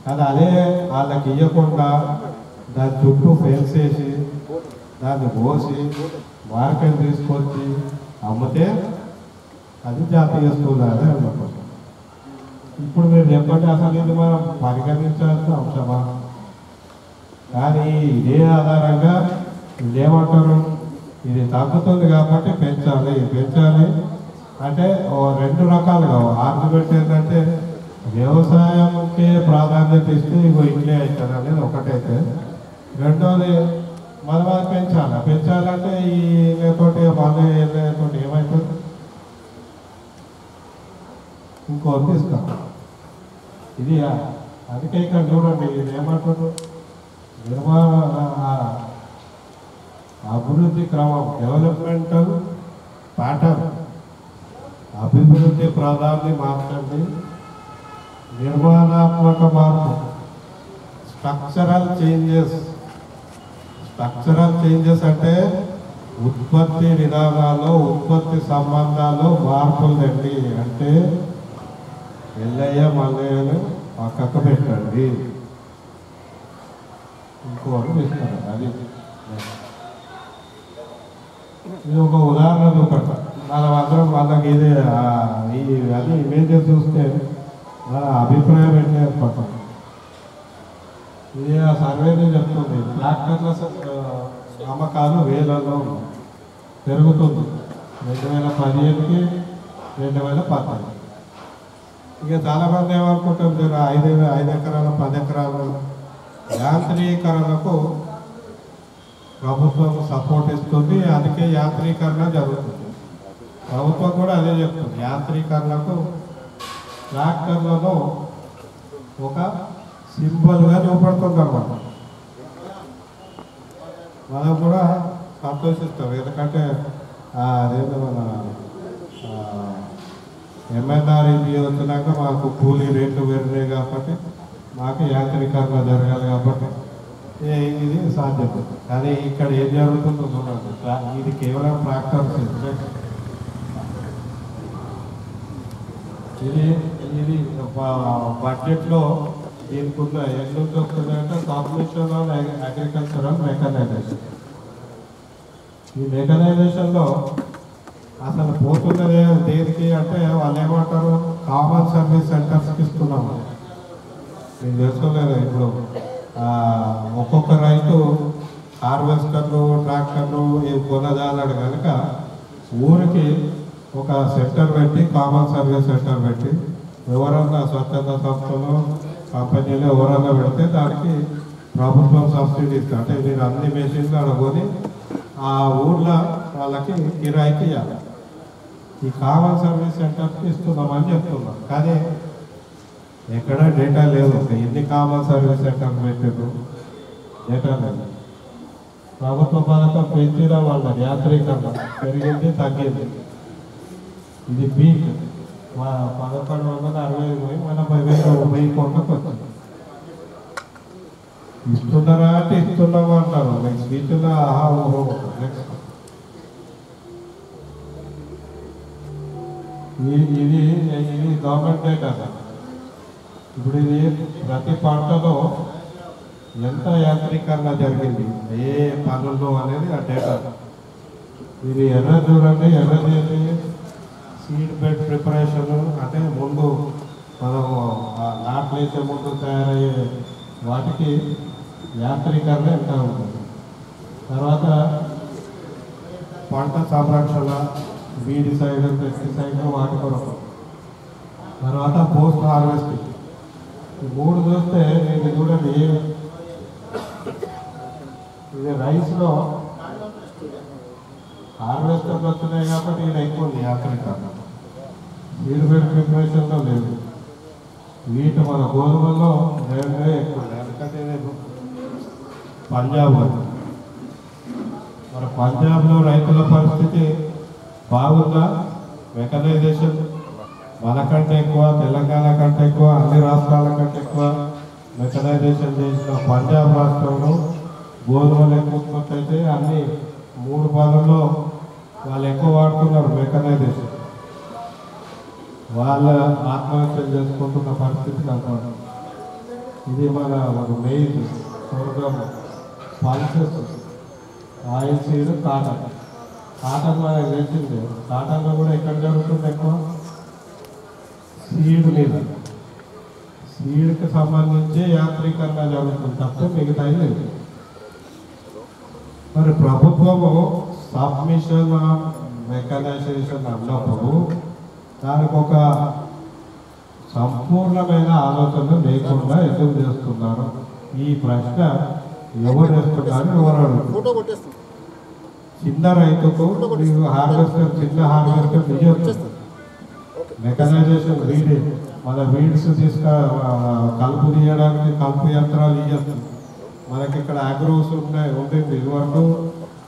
S1: అది అదే వాళ్ళకి ఇవ్వకుండా దాని చుట్టూ ఫెన్స్ వేసి దాన్ని పోసి మార్కెట్ తీసుకొచ్చి అమ్మితే అది జాతీయ స్థూల ఆదాయం అన్నమాట. ఇప్పుడు మీరు చెప్పండి, అసలు ఇది మనం పరిగణించాల్సిన అంశమా? కానీ ఇదే ఆధారంగా ఏమంటారు, ఇది తగ్గుతుంది కాబట్టి పెంచాలి అంటే రెండు రకాలుగా ఆర్గ్యుమెంట్ ఏంటంటే వ్యవసాయంకే ప్రాధాన్యత ఇస్తే ఇగో ఇట్లే అవుతుంది అనేది ఒకటైతే, రెండోది మనం అది పెంచాలంటే ఈ లేకపోతే మళ్ళీ లేకపోతే ఏమవుతుంది, ఇంకోటి తీసుకోవాలి. ఇది అందుకే ఇక్కడ చూడండి, ఇది ఏమంటారు, అభివృద్ధి క్రమం, డెవలప్మెంటల్ ప్యాటర్న్, అభివృద్ధి ప్రాధాన్యం మార్చండి, నిర్మాణాత్మక మార్పు, స్ట్రక్చరల్ చేంజెస్ అంటే ఉత్పత్తి విధానాల్లో ఉత్పత్తి సంబంధాలు మార్పులు తెండి. అంటే ఎల్లయ్య మల్లయ్యను పక్కకు పెట్టండి, ఇంకోటి తీసుకోండి. అది ఇది ఒక ఉదాహరణ చూపండి. మనమందరం వాళ్ళకి ఇది అది ఇమేజెస్ చూస్తే మన అభిప్రాయం ఏంటి ఏర్పడుతుంది. ఇది ఆ సర్వేనే చెప్తుంది, ట్రాక్టర్ల అమ్మకాలు వేలలో పెరుగుతుంది 2015కి 2019. ఇక చాలామంది ఏమనుకుంటాం, 5 ఎకరాలు 10 ఎకరాలు యాంత్రీకరణకు ప్రభుత్వం సపోర్ట్ ఇస్తుంది, అందుకే యాంత్రీకరణ జరుగుతుంది. ప్రభుత్వం కూడా అదే చెప్తుంది, యాంత్రీకరణకు ట్రాక్టర్లను ఒక సింబల్గా చూపడుతుంది అన్నమాట. మనం కూడా సంతోషిస్తాం, ఎందుకంటే అదేదో మన ఎంఎన్ఆర్ఈబీ వచ్చినాక మాకు కూలీ రేట్లు పెరిగినాయి కాబట్టి మాకు యాంత్రీకరణ జరగాలి కాబట్టి ఇది సాధ్యం. కానీ ఇక్కడ ఏం జరుగుతుందో చూడండి, ఇది కేవలం ట్రాక్టర్స్. ఇది బడ్జెట్లో దీనికి ఉన్న ఎందుకు వస్తుందంటే సబ్మిషన్ ఆన్ అగ్రికల్చరల్ మెకనైజేషన్. ఈ మెకనైజేషన్లో అసలు పోతున్నదే దేనికి అంటే వాళ్ళు ఏమంటారు, కామన్ సర్వీస్ సెంటర్స్కి ఇస్తున్నాము. మీకు తెలుసుకోలేదు, ఇప్పుడు ఒక్కొక్క రైతు హార్వెస్టర్లు ట్రాక్టర్లు ఇవి కొనజాలాడు కనుక ఊరికి ఒక సెంటర్ పెట్టి, కామన్ సర్వీస్ సెంటర్ పెట్టి, ఎవరన్నా స్వచ్ఛంద సంస్థలు కంపెనీలు ఎవరన్నా పెడితే దానికి ప్రభుత్వం సబ్సిడీ ఇస్తుంది. అంటే మీరు అన్ని మెషిన్లు అనుకొని ఆ ఊర్లో వాళ్ళకి కిరాయికి ఇవ్వాలి. ఈ కామన్ సర్వీస్ సెంటర్కి ఇస్తున్నామని చెప్తున్నాం, కానీ ఎక్కడ డేటా లేదు. ఎన్ని కామన్ సర్వీస్ సెంటర్ పెట్టారు, డేటా లేదు. ప్రభుత్వ పథకం పెంచినా వాళ్ళ యాంత్రీకరణ పెరిగింది తగ్గింది. ఇది పీక్ 1160 పోయి మన 10,000 కోట్లకు వచ్చింది. ఇస్తున్నారా అంటే ఇస్తున్నాము అంటారు, నెక్స్ట్ వీటిలో నెక్స్ట్ ఇది గవర్నమెంట్ డేటా. ఇప్పుడు ఇది ప్రతి పంటలో ఎంత యాంత్రీకరణ జరిగింది, ఏ పనుల్లో అనేది ఆ డేటా. ఇది ఎర్ర చూడండి, ఎర్రది సీడ్ బెడ్ ప్రిపరేషన్ అంటే ముందు మనము నాట్లు వేసే ముందు తయారయ్యే వాటికి యాంత్రీకరణ ఎంత ఉంటుంది. తర్వాత పంట సంరక్షణ, వీడిసైడ్, పెస్టిసైడ్ వాటి కొరకు. తర్వాత పోస్ట్ హార్వెస్టింగ్. ఈ మూడు చూస్తే ఇది చూడండి, ఇది రైస్లో హార్వెస్టర్లు వస్తున్నాయి కాబట్టి ఇది ఎక్కువ ఉంది యాంత్రీకరణ. సీడ్ బెడ్ ప్రిపరేషన్లో లేదు. వీటి మన గోధుమల్లో రేట్లే ఎక్కువ. ఎందుకంటే పంజాబ్ మన పంజాబ్లో రైతుల పరిస్థితి బాగుందా? మెకనైజేషన్ మనకంటే ఎక్కువ, తెలంగాణ కంటే ఎక్కువ, అన్ని రాష్ట్రాల కంటే ఎక్కువ మెకనైజేషన్ చేసిన పంజాబ్ రాష్ట్రంలో గోధుమలు ఎక్కువ ఉత్పత్తి అయితే అన్ని 3 పాలల్లో వాళ్ళు ఎక్కువ వాడుతున్నారు మెకనైజేషన్. వాళ్ళ ఆత్మహత్యలు చేసుకుంటున్న పరిస్థితి కనపడదు. ఇది మన main sorghum, pulses, oil seed, cotton. Cotton మనకు తెలిసిందే. కాటన్లో కూడా ఎక్కడ జరుగుతుంది ఎక్కువ? సీడ్ మీద. సీడ్కి సంబంధించి యాంత్రీకరణ జరుగుతుంది తప్ప మిగతా లేదు. మరి ప్రభుత్వము సబ్మిషన్ మెకనైజేషన్ అన్నప్పుడు దానికి ఒక సంపూర్ణమైన ఆలోచన లేకుండా ఎందుకు చేస్తున్నారు? ఈ ప్రశ్న ఎవరు వేస్తున్నారు, ఎవరు అడుగుతున్నారు? చిన్న రైతుకు మీరు హార్వెస్టర్, చిన్న హార్వెస్టర్ తీయొచ్చు. మెకనైజేషన్ మన వీడ్స్ కలుపు తీయడానికి కలుపు యంత్రాలు ఇవ్వచ్చు. మనకి ఇక్కడ అగ్రోస్ ఉంటుంది ఇదివరకు,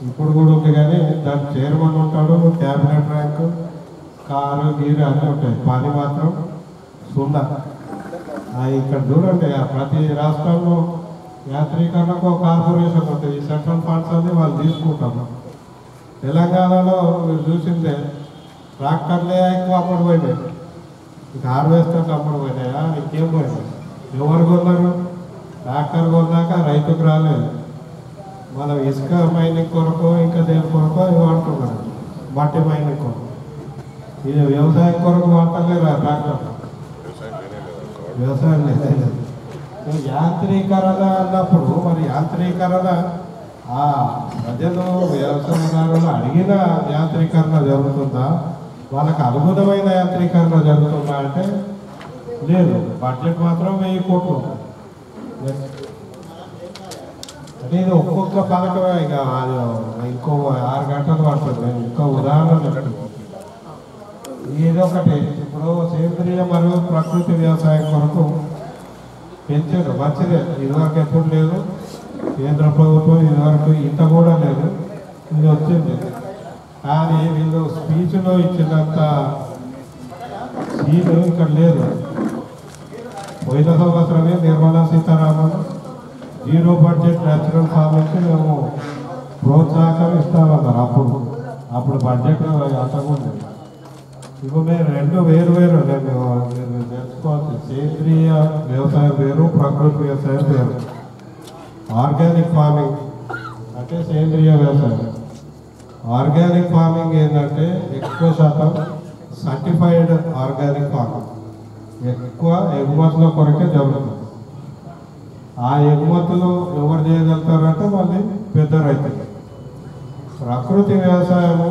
S1: ఇప్పుడు కూడా ఉంది. కానీ దాని చైర్మన్ ఉంటాడు, క్యాబినెట్ ర్యాంక్, కారు, నీరు అన్నీ ఉంటాయి. పని మాత్రం సున్నా. ఇక్కడ చూడండి, ప్రతి రాష్ట్రంలో యాంత్రీకరణకు కార్పొరేషన్ ఉంటుంది. ఈ సెంట్రల్ ఫండ్స్ అన్ని వాళ్ళు తీసుకుంటాము. తెలంగాణలో మీరు చూసిందే, ట్రాక్టర్లే ఎక్కువ అమ్ముడు పోయినాయి, ఇక హార్వెస్టర్లు అమ్ముడు పోయినాయా? ఇంకేం పోయినాయి? ఎవరు కొన్నారు? ట్రాక్టర్ కొన్నాక రైతుకు రాలేదు. మనం ఇసుక మైనింగ్ కొరకు, ఇంకా దేని కొరకు ఇవి వాడుతున్నారు, మట్టి మైనింగ్ కొరకు. ఇది వ్యవసాయం కొరకు వాడతలేరా ట్రాక్టర్? వ్యవసాయం లేదు. యాంత్రీకరణ అన్నప్పుడు మరి యాంత్రీకరణ ప్రజలు, వ్యవసాయదారులు అడిగిన యాంత్రీకరణ జరుగుతుందా? వాళ్ళకి అనుగుణమైన యాంత్రీకరణ జరుగుతుందా అంటే లేదు. బడ్జెట్ మాత్రం 1000 కోట్లు. అంటే ఇది ఒక్కొక్క పథకమే. ఇక ఇంకో 6 గంటలు పడుతుంది. నేను ఇంకో ఉదాహరణ ఇది ఒకటి. ఇప్పుడు సేంద్రియ మరియు ప్రకృతి వ్యవసాయం కొరకు పెంచారు, మంచిదే. ఇదివరకు ఎప్పుడు లేదు. కేంద్ర ప్రభుత్వం ఇదివరకు ఇంత కూడా లేదు, ఇది వచ్చింది. కానీ వీళ్ళు స్పీచ్లో ఇచ్చినంత సీన్ ఇక్కడ లేదు. పోయిన సంవత్సరమే నిర్మలా సీతారామన్ 0 బడ్జెట్ న్యాచురల్ ఫార్మింగ్కి మేము ప్రోత్సాహం ఇస్తామన్నారు. అప్పుడు బడ్జెట్ అంతకుంది. ఇప్పుడు మేము 2 వేరు నేను తెలుసుకోవాలి. సేంద్రియ వ్యవసాయం వేరు, ప్రకృతి వ్యవసాయం వేరు. ఆర్గానిక్ ఫార్మింగ్ అంటే సేంద్రియ వ్యవసాయం. ఆర్గానిక్ ఫార్మింగ్ ఏంటంటే ఎక్కువ శాతం సర్టిఫైడ్ ఆర్గానిక్ ఫార్మింగ్, ఎక్కువ ఎగుమతుల కొరకే జరుగుతుంది. ఆ ఎగుమతులు ఎవరు చేయగలుగుతారంటే మళ్ళీ పెద్ద రైతులు. ప్రకృతి వ్యవసాయము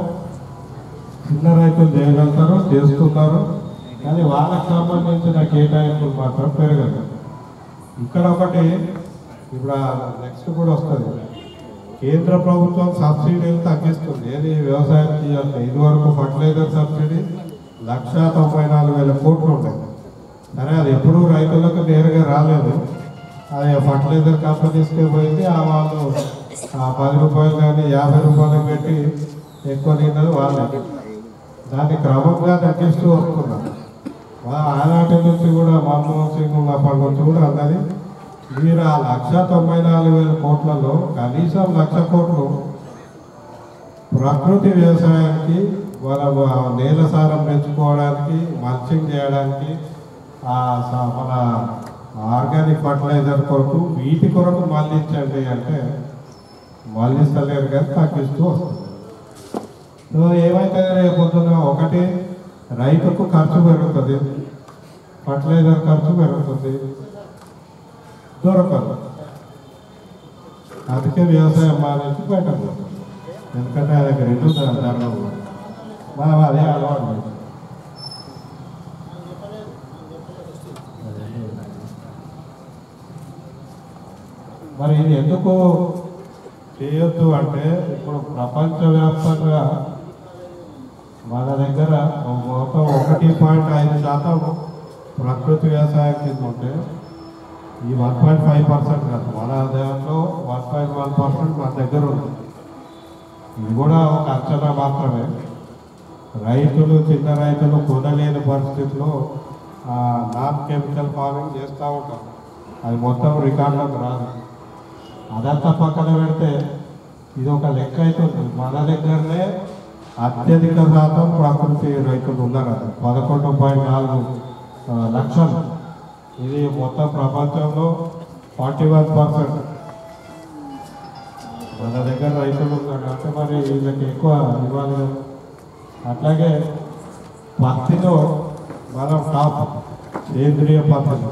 S1: చిన్న రైతులు చేయగలుగుతారు, చేస్తున్నారు. కానీ వాళ్ళకి సంబంధించిన కేటాయింపులు మాత్రం పెరగదు. ఇక్కడ ఒకటి ఇప్పుడు నెక్స్ట్ కూడా వస్తుంది. కేంద్ర ప్రభుత్వం సబ్సిడీలు తగ్గిస్తుంది. ఏది వ్యవసాయానికి అంటే ఇదివరకు ఫర్టిలైజర్ సబ్సిడీ 1,94,000 కోట్లు ఉంటాయి. సరే, అది ఎప్పుడూ రైతులకు నేరుగా రాలేదు. అది ఫర్టిలైజర్ కంపెనీస్కే పోయింది. వాళ్ళు 10 రూపాయలు కానీ 50 రూపాయలు పెట్టి ఎక్కువ తిన్నది వాళ్ళే. దాన్ని క్రమంగా తగ్గిస్తూ వస్తున్నారు. ఆనాటి నుంచి కూడా మన్మోహన్ సింగ్ ఉన్నప్పటి నుంచి కూడా అన్నది, మీరు ఆ 1,94,000 కోట్లలో కనీసం 1,00,000 కోట్లు ప్రకృతి వ్యవసాయానికి, మన నేల సారం పెంచుకోవడానికి, మల్చింగ్ చేయడానికి, మన ఆర్గానిక్ ఫర్టిలైజర్ కొరకు, వీటి కొరకు మళ్ళించండి అంటే మళ్ళిస్తలేరు కానీ తగ్గిస్తూ వస్తుంది. సో ఏమైతే రేపు పొద్దున ఒకటి రైతుకు ఖర్చు పెరుగుతుంది, ఫర్టిలైజర్ ఖర్చు పెరుగుతుంది, దొరకదు. అందుకే వ్యవసాయం మానేసి బయటకు పోతుంది. ఎందుకంటే ఆయనకి రెండు ధరలు మనం అదే అలవాటు. మరి ఇది ఎందుకు చేయొద్దు అంటే ఇప్పుడు ప్రపంచవ్యాప్తంగా మన దగ్గర మొత్తం 1.5% ప్రకృతి వ్యవసాయం కింద ఉంటే ఈ 1.5% కాదు, మన దాంట్లో 1.1% మన దగ్గర ఉంది. ఇది కూడా ఒక అంచనా మాత్రమే. రైతులు, చిన్న రైతులు కొనలేని పరిస్థితిలో నాన్ కెమికల్ ఫార్మింగ్ చేస్తూ ఉంటారు. అది మొత్తం రికార్డులకు రాదు. అదంతా పక్కన పెడితే ఇది ఒక లెక్క అవుతుంది. మన దగ్గరనే అత్యధిక శాతం ప్రకృతి రైతులు ఉన్నారు. 11.4 లక్షలు. ఇది మొత్తం ప్రపంచంలో 41%. మన దగ్గర రైతులు ఉన్నారు అంటే మరి వీళ్ళకి ఎక్కువ ఇవ్వాలి కదా. అట్లాగే పత్తిలో మనం టాప్ సేంద్రియ పత్తులు.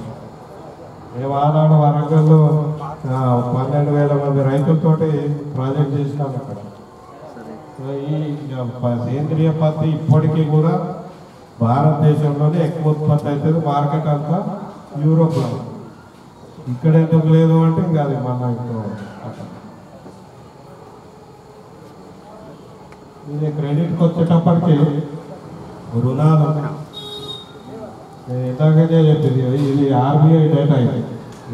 S1: మేము ఆనాడు వరంగల్లో 12,000 మంది రైతులతోటి ప్రాజెక్ట్ చేసినాం అక్కడ. ఈ సేంద్రియ పత్తి ఇప్పటికీ కూడా భారతదేశంలోనే ఎక్కువ ఉత్పత్తి అవుతుంది. మార్కెట్ అంతా యూరోప్లో. ఇక్కడ ఎందుకు లేదు అంటే ఇంకా అది మన ఇంట్లో ఇది క్రెడిట్కి వచ్చేటప్పటికి రుణాలు నేను ఇందాకే చెప్పింది. ఇది ఆర్బీఐ డేటా.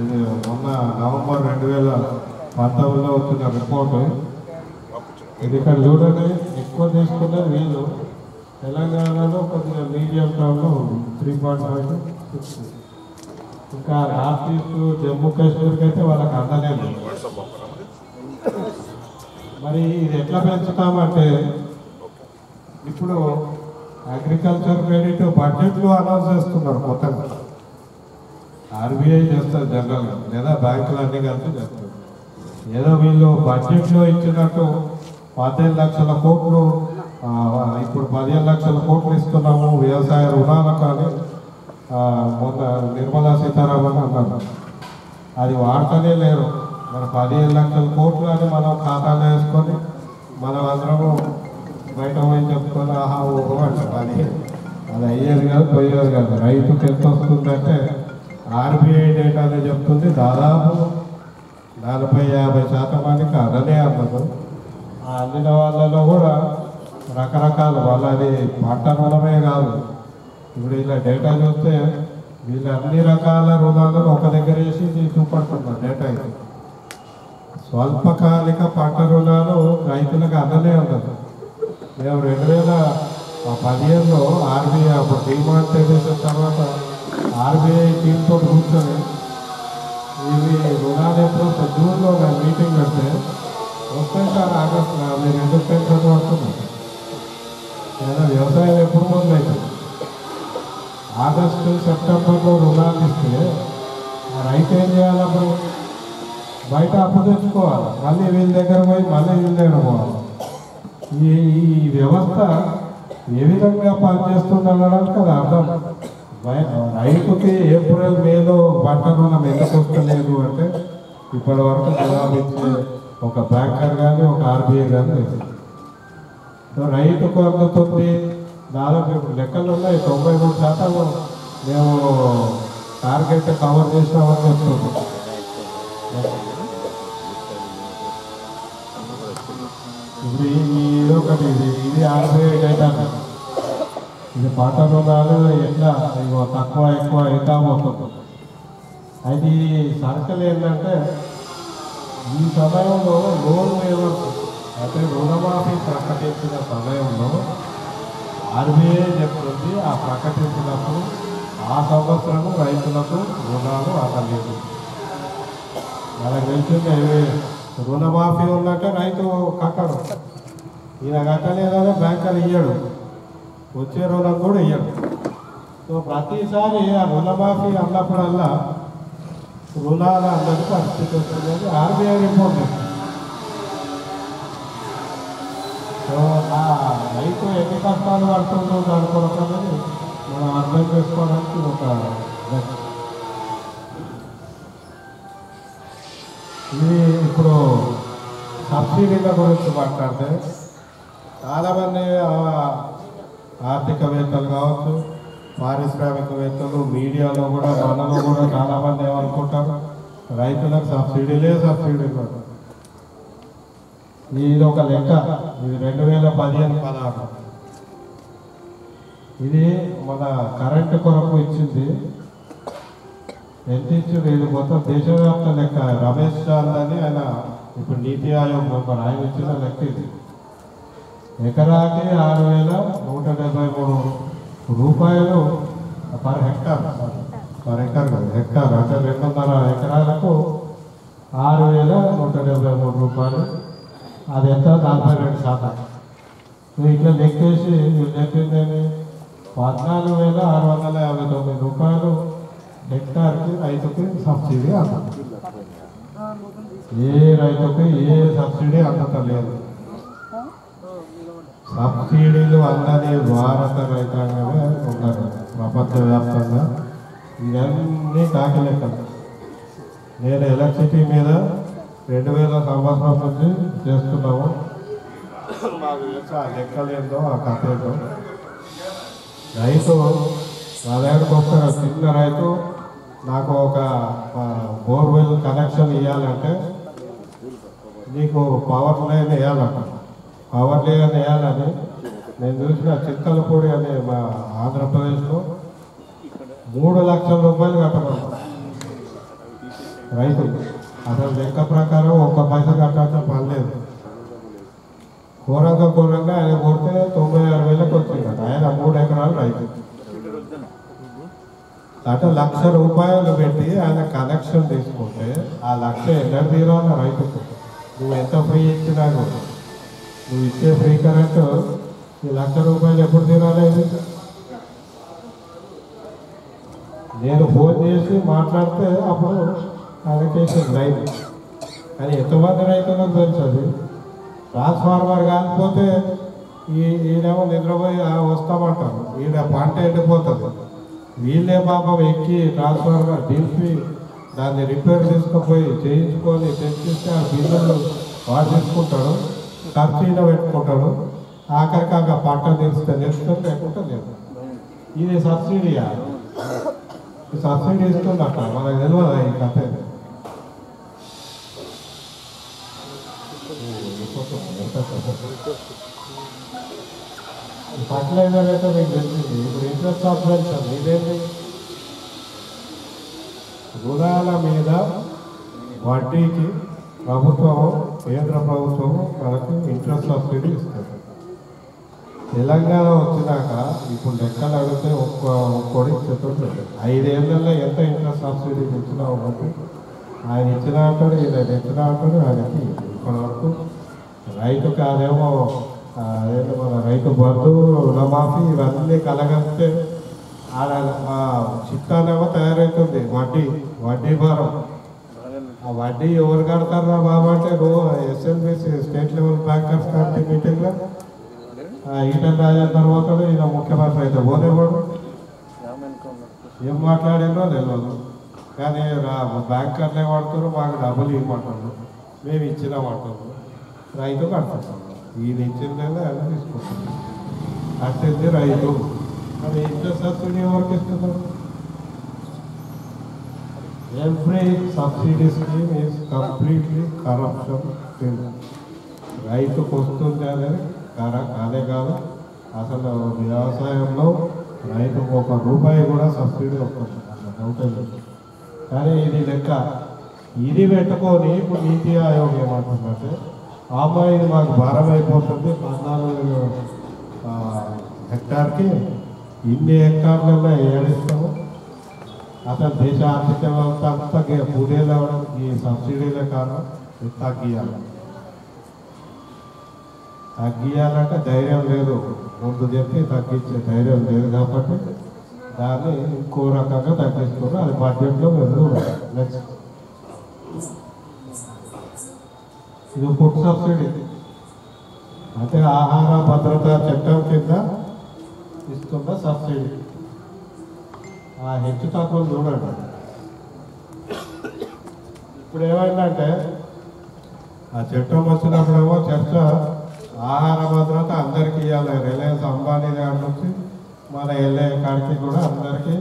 S1: ఇది మొన్న నవంబర్ 2019లో వచ్చిన రిపోర్టు. ఇది ఇక్కడ చూడండి, ఎక్కువ తీసుకున్నది వీళ్ళు. తెలంగాణలో కొద్దిగా మీడియం టర్మ్లో 3.5. ఇంకా నార్త్ ఈస్ట్ జమ్మూ కాశ్మీర్కి అయితే వాళ్ళకి అందలేదు. మరి ఇది ఎట్లా పెంచుతామంటే ఇప్పుడు అగ్రికల్చర్ క్రెడిట్ బడ్జెట్లో అనౌన్స్ చేస్తున్నారు కొత్తగా. ఆర్బీఐ చేస్తారు జనరల్గా, లేదా బ్యాంకులు అన్నీ కలిసి చేస్తారు. ఏదో వీళ్ళు బడ్జెట్లో ఇచ్చినట్టు 15 లక్షల కోట్లు, ఇప్పుడు 15 లక్షల కోట్లు ఇస్తున్నాము వ్యవసాయ రుణాలకు కానీ మొన్న నిర్మలా సీతారామన్ అన్నారు. అది వాడతనే లేరు. మన 15 లక్షల కోట్లు అని మనం ఖాతాలో వేసుకొని మనం అందరము బయట పోయి చెప్పుకొని ఆహా ఓహో అంటారు. అది అయ్యేది కాదు, పోయేది కాదు. రైతుకి ఎంత వస్తుందంటే ఆర్బీఐ డేటానే చెప్తుంది, దాదాపు 40-50% మందికి అదనే అన్నదు. ఆ అందిన వాళ్ళలో కూడా రకరకాల వాళ్ళది పంట రుణమే కాదు. ఇప్పుడు ఇలా డేటా చూస్తే వీళ్ళు అన్ని రకాల రుణాలను ఒక దగ్గర వేసి చూపడుతున్నారు డేటా. ఇది స్వల్పకాలిక పంట రుణాలు రైతులకు అందనే ఉండదు. మేము 2015లో ఆర్బీఐ అప్పుడు డిమానిటైజేషన్ తర్వాత ఆర్బీఐ టీంతో కూర్చొని ఇవి రుణాలు ఎప్పుడు జూన్లో మీటింగ్ పెడితే వస్తాయి సార్ ఆగస్టు మీరు ఎందుకు టెన్షన్ పడుతున్నారు? లేదా వ్యవసాయం ఎప్పుడు మొదలవుతుంది? ఆగస్టు సెప్టెంబర్లో రుణాలు ఇస్తే ఆ రైతు ఏం చేయాలప్పుడు? బయట అప్పు తెచ్చుకోవాలి, మళ్ళీ వీళ్ళ దగ్గర పోయి మళ్ళీ వీళ్ళ దగ్గర పోవాలి. ఈ వ్యవస్థ ఏ విధంగా పనిచేస్తుందనడానికి అది అర్థం. రైతుకి ఏప్రిల్ మేలో పంట రుణం ఎందుకు వస్తలేదు అంటే ఇప్పటి వరకు జవాబు ఇచ్చే ఒక బ్యాంకర్ కానీ ఒక ఆర్బీఐ కానీ లేదు. సో రైతుకు అందుతుంది దాదాపు ఇప్పుడు లెక్కలు ఉన్నాయి. 93% మేము టార్గెట్ కవర్ చేసినామని చెప్తున్నాం. ఇప్పుడు ఇది ఒకటి, ఇది ఆర్బీఐ డేటా. ఇది పంట రుణాలు ఎట్లా తక్కువ ఎక్కువ అవుతా పోతుంది. అయితే ఈ సర్కిల్ ఏంటంటే ఈ సమయంలో లోన్ వేవర్స్ అంటే రుణమాఫీ ప్రకటించిన సమయంలో ఆర్బీఐ చెప్తుంది ఆ ప్రకటించినప్పుడు ఆ సంవత్సరం రైతులకు రుణాలు అందలేదు. మనకు తెలిసిందే రుణమాఫీ ఉన్నట్టే రైతు కట్టడు. ఈయన కట్టలేదని బ్యాంకర్ ఇయ్యడు, వచ్చే రుణం కూడా ఇయ్యడు. సో ప్రతిసారి ఆ రుణమాఫీ అన్నప్పుడల్లా రుణాలు అందరి పరిస్థితి వస్తుందని ఆర్బీఐ రిపోర్ట్. సో రైతు ఎన్ని కష్టాలు పడుతుందో దాని కొరకని మనం అర్థం చేసుకోవడానికి ఒక ఇది ఇప్పుడు సబ్సిడీల గురించి మాట్లాడితే చాలామంది ఆర్థికవేత్తలు కావచ్చు, పారిశ్రామికవేత్తలు, మీడియాలో కూడా మనలో కూడా చాలామంది ఏమనుకుంటారు, రైతులకు సబ్సిడీలు. ఇది ఒక లెక్క. ఇది 2015-16 ఇది మన కరెంటు కొరకు ఇచ్చింది. ఎంత ఇచ్చింది? ఇది మొత్తం దేశవ్యాప్త లెక్క. రమేష్ చాంద్ అని ఆయన ఇప్పుడు నీతి ఆయోగ్ మెంబర్, ఆయన ఇచ్చిన లెక్క ఇది. ఎకరాకి 6,173 రూపాయలు పర్ హెక్టార్ కాదు, హెక్టార్ అంటే 2.5 ఎకరాలకు 6,173 రూపాయలు. అది ఎంత? 42%. ఇట్లా లెక్కేసి చెప్పిందేమి 14,659 రూపాయలు హెక్టార్కి రైతుకి సబ్సిడీ అందదు. ఏ రైతుకి ఏ సబ్సిడీ అందలేదు. సబ్సిడీలు అందరి భారత రైతాంగమే ఉన్నారు ప్రపంచవ్యాప్తంగా. ఇవన్నీ కాకిలెక్కలు. నేను ఎలక్ట్రిసిటీ మీద 2000 సంవత్సరం నుంచి చేస్తున్నాము. మాకు తెలుసు ఆ లెక్కలేందో, ఆ కథ ఏందో. రైతు నా దగ్గరకు వస్తారు, చిన్న రైతు, నాకు ఒక బోర్వెల్ కనెక్షన్ ఇవ్వాలంటే నీకు పవర్ లైన్ వేయాలంట. పవర్ లైన్ వేయాలని నేను చూసిన చిత్తలపూడి అనే మా ఆంధ్రప్రదేశ్లో 3 లక్షల రూపాయలు కట్టగలరు రైతు. అసలు లెక్క ప్రకారం 1 పైసా కట్టాల్సిన పని లేదు. ఘోరంగా ఆయన కొడితే 96,000కి వచ్చిందట. ఆయన 3 ఎకరాలు రైతు. అంటే 1,00,000 రూపాయలు పెట్టి ఆయన కనెక్షన్ తీసుకుంటే ఆ 1,00,000 ఎన్నర తీరాలి రైతుకు. నువ్వు ఎంత ఫ్రీ ఇచ్చినా కూడా, నువ్వు ఇచ్చే ఫ్రీ కరెంట్ ఈ 1,00,000 రూపాయలు ఎప్పుడు తీరాలి? నేను ఫోన్ చేసి మాట్లాడితే అప్పుడు అలొకేషన్ రైతు. కానీ ఎంతమంది రైతులకు తెలుసు అది. ట్రాన్స్ఫార్మర్ కాకపోతే ఈయనేమో నిద్రపోయి వస్తామంటారు, ఈయన పంట ఎండిపోతుంది. వీళ్ళే పాపం ఎక్కి ట్రాన్స్ఫార్మర్ దింపి దాన్ని రిపేర్ తీసుకుపోయి చేయించుకొని తెచ్చిస్తే ఆ బిల్లులు వాడు తీసుకుంటాడు, ఖర్చు ఈయన పెట్టుకుంటాడు. ఆఖరికి ఆ పంట నిలుస్తుంది లేకుంటే లేదు. ఇది సబ్సిడీయా? సబ్సిడీ ఇస్తుందట, మనకు తెలియదు ఈ కథ. ఫర్టిలైజర్ అయితే మీకు తెలిసింది. ఇప్పుడు ఇంట్రెస్ట్ ఆఫ్ పెన్షన్ ఇదేంటి? రుణాల మీద వడ్డీకి ప్రభుత్వము, కేంద్ర ప్రభుత్వము మనకు ఇంట్రెస్ట్ సబ్సిడీ ఇస్తుంది. తెలంగాణ వచ్చినాక ఇప్పుడు లెక్కలు అడిగితే ఒక్కొక్కడికి చెప్తుంది 5 ఏళ్ళల్లో ఎంత ఇంట్రెస్ట్ సబ్సిడీ ఇచ్చినా ఒకటి. ఆయన ఇచ్చిన అంటాడు, ఈయన ఇచ్చిన అంటాడు. ఆయనకి ఇప్పటి వరకు రైతుకి అదేమో మన రైతు బంధు, రుణమాఫీ ఇవన్నీ కలగలిస్తే చిత్తానేమో తయారవుతుంది. వడ్డీ భారం. ఆ వడ్డీ ఎవరు కడతారా బాబు అంటే SLBC state level bankers committee మీటింగ్లో ఈటల రాజేందర్ పోతాడు, ఈయన ముఖ్యమంత్రి అయితే పోనేవాడు. ఏం మాట్లాడిందో తెలియదు. కానీ బ్యాంకర్లే వాడుతారు, మాకు డబ్బులు ఇవ్వమంటారు, మేము ఇచ్చినామంటారు. రైతు కడతాం. ఈయన ఇచ్చిందేదో ఆయన తీసుకుంటాం. కట్టింది రైతు. మరి ఇంట్రెస్ట్ సబ్సిడీ ఎవరికి ఇస్తున్నారు? Every subsidy scheme is completely corruption. రైతుకు వస్తుంది అనేది కాదే కాదు. అసలు వ్యవసాయంలో రైతుకు 1 రూపాయి కూడా సబ్సిడీ వస్తుంది, అట్లా డౌట్ లేదు. కానీ ఇది లెక్క. ఇది పెట్టుకొని ఇప్పుడు నీతి ఆయోగ్ ఏమంటుందంటే, అమ్మాయి ఇది మాకు భారం అయిపోతుంది, 14 హెక్టార్కి ఇన్ని హెక్టార్లలో ఏడిస్తాము. అసలు దేశ ఆర్థిక వ్యవస్థ అంతా పూడేలవడం ఈ సబ్సిడీలే కారణం. తగ్గియాలంటే ధైర్యం లేదు. ముందు చెప్పి తగ్గించే ధైర్యం లేదు కాబట్టి దాన్ని ఇంకో రకంగా తగ్గిస్తున్నారు. అది బడ్జెట్లో వెళ్ళు. నెక్స్ట్ ఇది ఫుడ్ సబ్సిడీ. అంటే ఆహార భద్రత చట్టం కింద ఇస్తున్న సబ్సిడీ. ఆ హెచ్చు తక్కువలు చూడండి. ఇప్పుడు ఏమైందంటే ఆ చట్టం వచ్చినప్పుడేమో చర్చ ఆహార భద్రత అందరికీ ఇవ్వాలి. రిలయన్స్ అంబానీ గారి నుంచి మన ఎల్ఏ కాడికి కూడా అందరికీ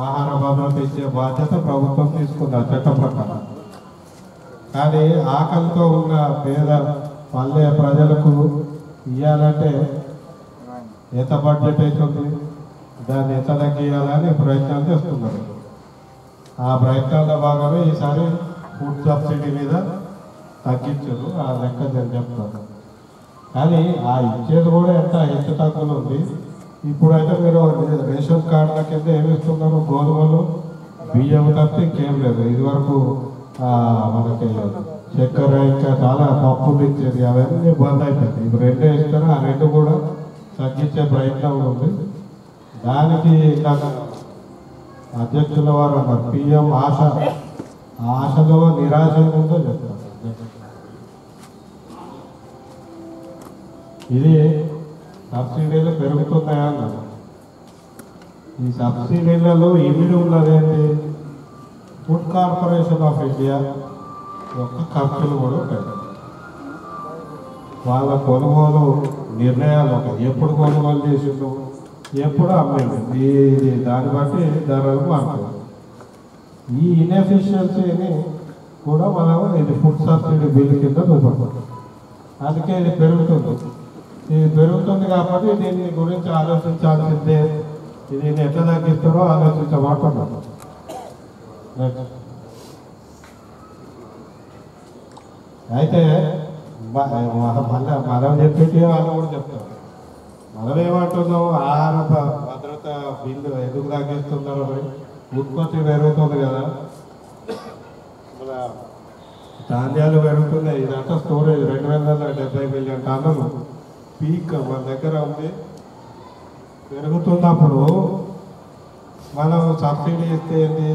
S1: ఆహార భద్రత ఇచ్చే బాధ్యత ప్రభుత్వం తీసుకుంది ఆ చట్టం ప్రకారం. కానీ ఆకలితో ఉన్న పేద పల్లె ప్రజలకు ఇవ్వాలంటే ఎంత బడ్జెట్ అవుతుంది, దాన్ని ఎంత తగ్గియాలని ప్రయత్నాలు చేస్తున్నారు. ఆ ప్రయత్నాల్లో భాగమే ఈసారి ఫుడ్ సబ్సిడీ మీద తగ్గించారు. ఆ లెక్క నేను చెప్తాను. కానీ ఆ ఇచ్చేది కూడా ఎంత హెచ్చు తక్కువలో ఉంది. ఇప్పుడైతే మీరు రేషన్ కార్డుల కింద ఏమి ఇస్తున్నారు, గోధుమలు బియ్యం తప్పితే ఇంకేం లేదు. ఇదివరకు మనకి చక్కెర ఇంకా చాలా పప్పులు ఇచ్చేది, అవన్నీ బంద్ అయిపోయింది. ఇప్పుడు రెండే ఇస్తారు. ఆ రెండు కూడా తగ్గించే ప్రయత్నం ఉంది. దానికి అధ్యక్షుల వారు అన్నారు పిఎం ఆశ. ఆశలో నిరాశ ఉందో చెప్తారు. ఇది సబ్సిడీలు పెరుగుతున్నాయన్నారు. ఈ సబ్సిడీలలో ఇమిడి ఉన్నదేంటి, ఫుడ్ కార్పొరేషన్ ఆఫ్ ఇండియా యొక్క ఖర్చులు కూడా ఉంటాయి. వాళ్ళ కొనుగోలు నిర్ణయాలు ఉంటాయి. ఎప్పుడు కొనుగోలు చేసిండు, ఎప్పుడు అమ్మేది, ఇది దాన్ని బట్టి ధరలు మారుతుంది. ఈ ఇన్ఎఫిషియన్సీని కూడా మనం ఇది ఫుడ్ సబ్సిడీ బిల్ కింద చూపడుతుంది. అందుకే ఇది పెరుగుతుంది. ఇది పెరుగుతుంది కాబట్టి దీని గురించి ఆలోచించాల్సిందే. దీన్ని ఎట్లా తగ్గిస్తారో ఆలోచించబడుతున్నాం. అయితే మళ్ళీ మనం చెప్పేటి వాళ్ళు కూడా చెప్తారు. మనం ఏమంటున్నాం, ఆహార భద్రత బిల్లు ఎందుకు తగ్గిస్తున్నారు? ఉత్పత్తి పెరుగుతుంది కదా, మన ధాన్యాలు పెరుగుతున్నాయి. ఇదంతా స్టోరేజ్ 270 మిలియన్ టన్నులు పీక్ మన దగ్గర ఉంది. పెరుగుతున్నప్పుడు మనం సబ్సిడీ ఇస్తే ఏంటి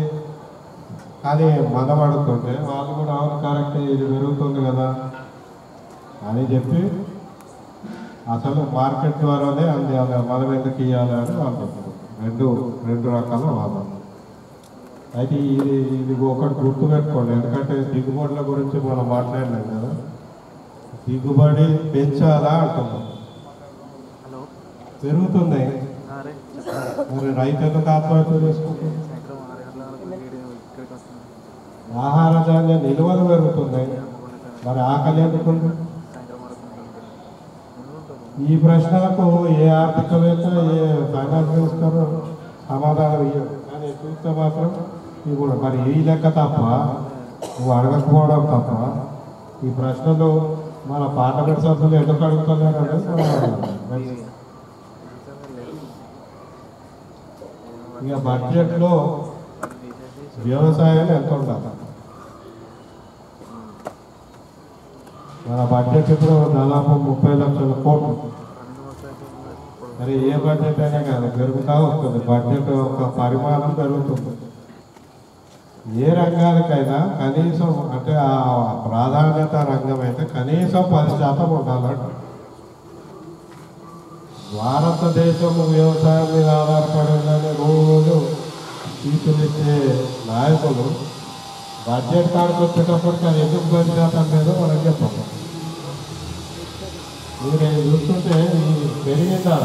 S1: అని మనం అడుగుతుంటే వాళ్ళు కూడా అవును కరెక్ట్, ఇది పెరుగుతుంది కదా అని చెప్పి అసలు మార్కెట్ ద్వారానే అందియాలి, మనం ఎందుకు ఇవ్వాలి అని వాళ్ళు రెండు రకాల వాదన. అయితే ఇది ఒకటి గుర్తుపెట్టుకోండి. ఎందుకంటే దిగుబడుల గురించి మనం మాట్లాడినాం కదా, దిగుబడి పెంచాలా అంటున్నాం. పెరుగుతున్నాయి మరి రైతు ఎందుకు ఆత్మహత్య చేసుకుంటుంది? ఆహార ధాన్య నిల్వలు పెరుగుతున్నాయి, మరి ఆకలి ఎందుకుంది? ఈ ప్రశ్నలకు ఏ ఆర్థికవేత్త ఏ ఫైనాన్స్ మినిస్టర్ సమాధానం ఇవ్వరు. కానీ చూస్తే మాత్రం ఇవి కూడా మరి ఈ లెక్క తప్ప, నువ్వు అడగకపోవడం తప్ప ఈ ప్రశ్నలు మన పార్లమెంట్ సభ్యులు ఎందుకు అడుగుతున్నారు అనేది ఇక బడ్జెట్లో వ్యవసాయం ఎంత ఉండాలి? మన బడ్జెట్ ఇప్పుడు దాదాపు 30 లక్షల కోట్లు. మరి ఏ బడ్జెట్ అయినా కాదు పెరుగుతూ వస్తుంది. బడ్జెట్ ఒక పరిమాణం పెరుగుతుంది. ఏ రంగానికైనా కనీసం అంటే ఆ ప్రాధాన్యత రంగం అయితే కనీసం 10% ఉండాలంట. భారతదేశం వ్యవసాయం మీద ఆధారపడిందని రోజు తీర్చిదిద్దే నాయకులు బడ్జెట్ కాడికి వచ్చేటప్పటికి అది ఎందుకు 10% లేదో మనం చెప్పాలి. మీరు చూస్తుంటే పెరిగిందా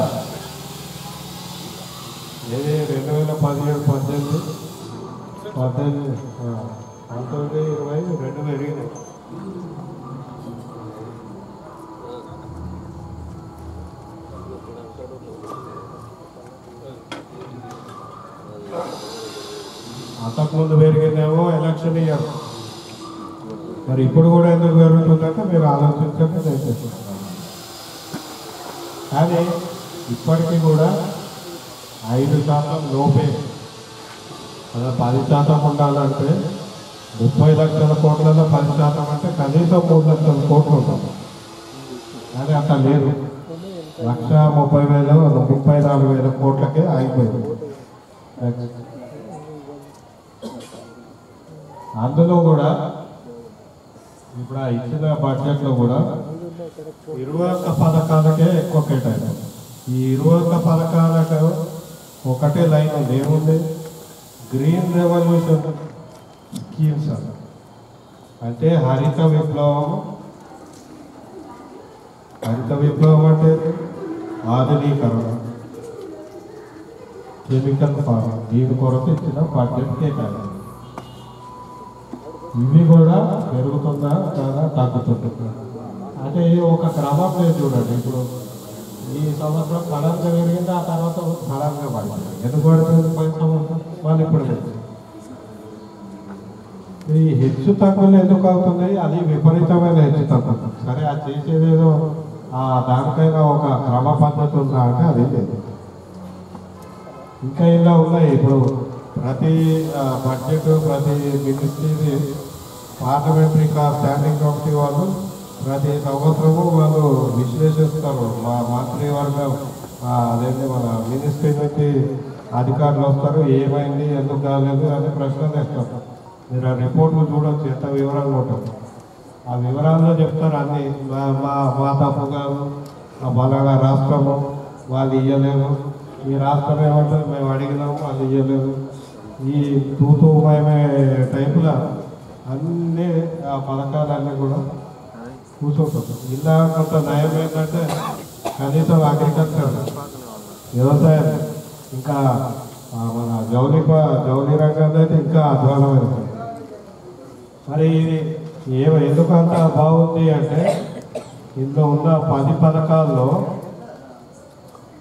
S1: ఏది 2017, 18, 19, 20 రెండు పెరిగినాయి. అంతకుముందు పెరిగిందేమో ఎలక్షన్ ఇయర్. మరి ఇప్పుడు కూడా ఎందుకు పెరుగుతుందంటే మీరు ఆలోచించండి దయచేసి. కానీ ఇప్పటికీ కూడా 5% లోపే. అలా 10% ఉండాలంటే 30 లక్షల కోట్లలో 10% అంటే కనీసం 3 లక్షల కోట్లు ఉంటుంది. కానీ అట్లా లేదు. 1,30,000 కోట్లకే అయిపోయింది. అందులో కూడా ఇప్పుడు ఆ ఇచ్చిన బడ్జెట్లో కూడా 21 పథకాలకే ఎక్కువ కేటాయించారు. ఈ 21 పథకాలకు ఒకటే లైన్ ఉంది, ఏముంది? గ్రీన్ రెవల్యూషన్ స్కీమ్స్ అంటే హరిత విప్లవం. హరిత విప్లవం అంటే ఆధునీకరణ, కెమికల్ ఫార్మ్, దీని కొరకు ఇచ్చిన బడ్జెట్ కేటాయించారు. ఇవి కూడా పెరుగుతుందా కాదా తగ్గుతుందా అంటే ఒక క్రమం లేదు చూడండి. ఇప్పుడు ఈ సంవత్సరం సడన్గా పెరిగింది, ఆ తర్వాత సడన్గా పడుతుంది. ఎందుకు పడుతుంది? పోయిన సంవత్సరం వాళ్ళు ఇప్పుడు ఈ హెచ్చు తగ్గులు ఎందుకు అవుతున్నాయి? అది విపరీతమైన హెచ్చు తగ్గుతుంది. సరే, అది చేసేదేదో దానికైనా ఒక క్రమ పద్ధతి ఉందా అంటే అది లేదు. ఇంకా ఇలా ఉన్నాయి. ఇప్పుడు ప్రతి బడ్జెట్, ప్రతి మినిస్ట్రీ, పార్లమెంటరీ స్టాండింగ్ కమిటీ వాళ్ళు ప్రతి సంవత్సరము వాళ్ళు విశ్లేషిస్తారు. మా మంత్రివర్గం అదేంటి మన మినిస్ట్రీ నుంచి అధికారులు వస్తారు, ఏమైంది, ఎందుకు కాలేదు అని ప్రశ్నలు వేస్తారు. మీరు ఆ రిపోర్ట్లు చూడవచ్చు, ఎంత వివరంగా ఉంటుంది. ఆ వివరాల్లో చెప్తారు అన్నీ. మా తప్పు కాదు, బలాగా రాష్ట్రము వాళ్ళు ఇవ్వలేదు, ఈ రాష్ట్రం ఏమంటే మేము అడిగినాము వాళ్ళు ఇవ్వలేదు, ఈ తూతూ మేమే టైపులో అన్నీ ఆ పథకాలన్నీ కూడా కూర్చోవచ్చు. ఇలా కొంత నయం ఏంటంటే కనీసం అగ్రికల్చర్, వ్యవసాయం, ఇంకా మన జౌలి రంగంలో అయితే ఇంకా అధ్వానమైనది. మరి ఇది ఎందుకు అంత బాగుంది అంటే ఇందులో ఉన్న 10 పథకాల్లో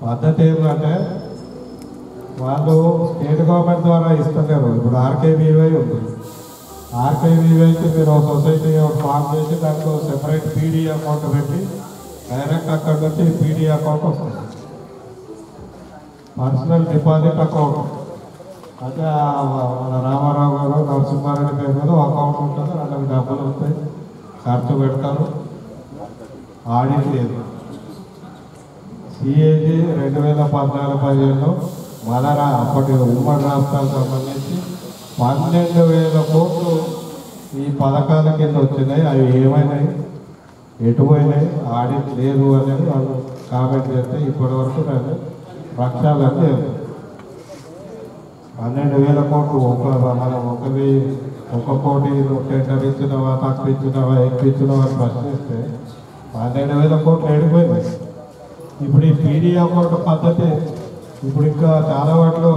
S1: పద్ధతి ఏంటంటే వాళ్ళు స్టేట్ గవర్నమెంట్ ద్వారా ఇస్తున్నారు. ఇప్పుడు ఆర్కేవీవై ఉంది. ఆర్కేవీవైకి మీరు సొసైటీ ఫామ్ చేసి దాంట్లో సెపరేట్ పీడీ అకౌంట్ పెట్టి డైరెక్ట్ అక్కడ నుంచి పీడీ అకౌంట్ వస్తుంది, పర్సనల్ డిపాజిట్ అకౌంట్. అయితే మన రామారావు గారు, నరసింహారెడ్డి పేరు మీద అకౌంట్ ఉంటుంది, వాళ్ళకి డబ్బులు వస్తాయి, ఖర్చు పెడతారు, ఆడిట్ లేదు. సిఏజీ 2014-15లో మన అప్పటి ఉమ్మడి రాష్ట్రాలకు సంబంధించి 12,000 కోట్లు ఈ పథకాల కింద వచ్చినాయి. అవి ఏమైనాయి, ఎటుపోయినాయి, ఆడిట్ లేదు అనేది వాళ్ళు కామెంట్ చేస్తే ఇప్పటి వరకు నేను లక్ష్యాలంటే 12,000 కోట్లు మనం ఒక కోటి టెండర్ ఇచ్చినవా, తక్కువ ఇచ్చినవా, ఎక్కువ ఇచ్చినవా అని ప్రశ్నిస్తే 12,000 కోట్లు ఏడిపోయింది. ఇప్పుడు ఈ పీడీ అకౌంట్ పద్ధతి ఇప్పుడు ఇంకా చాలా వాటిలో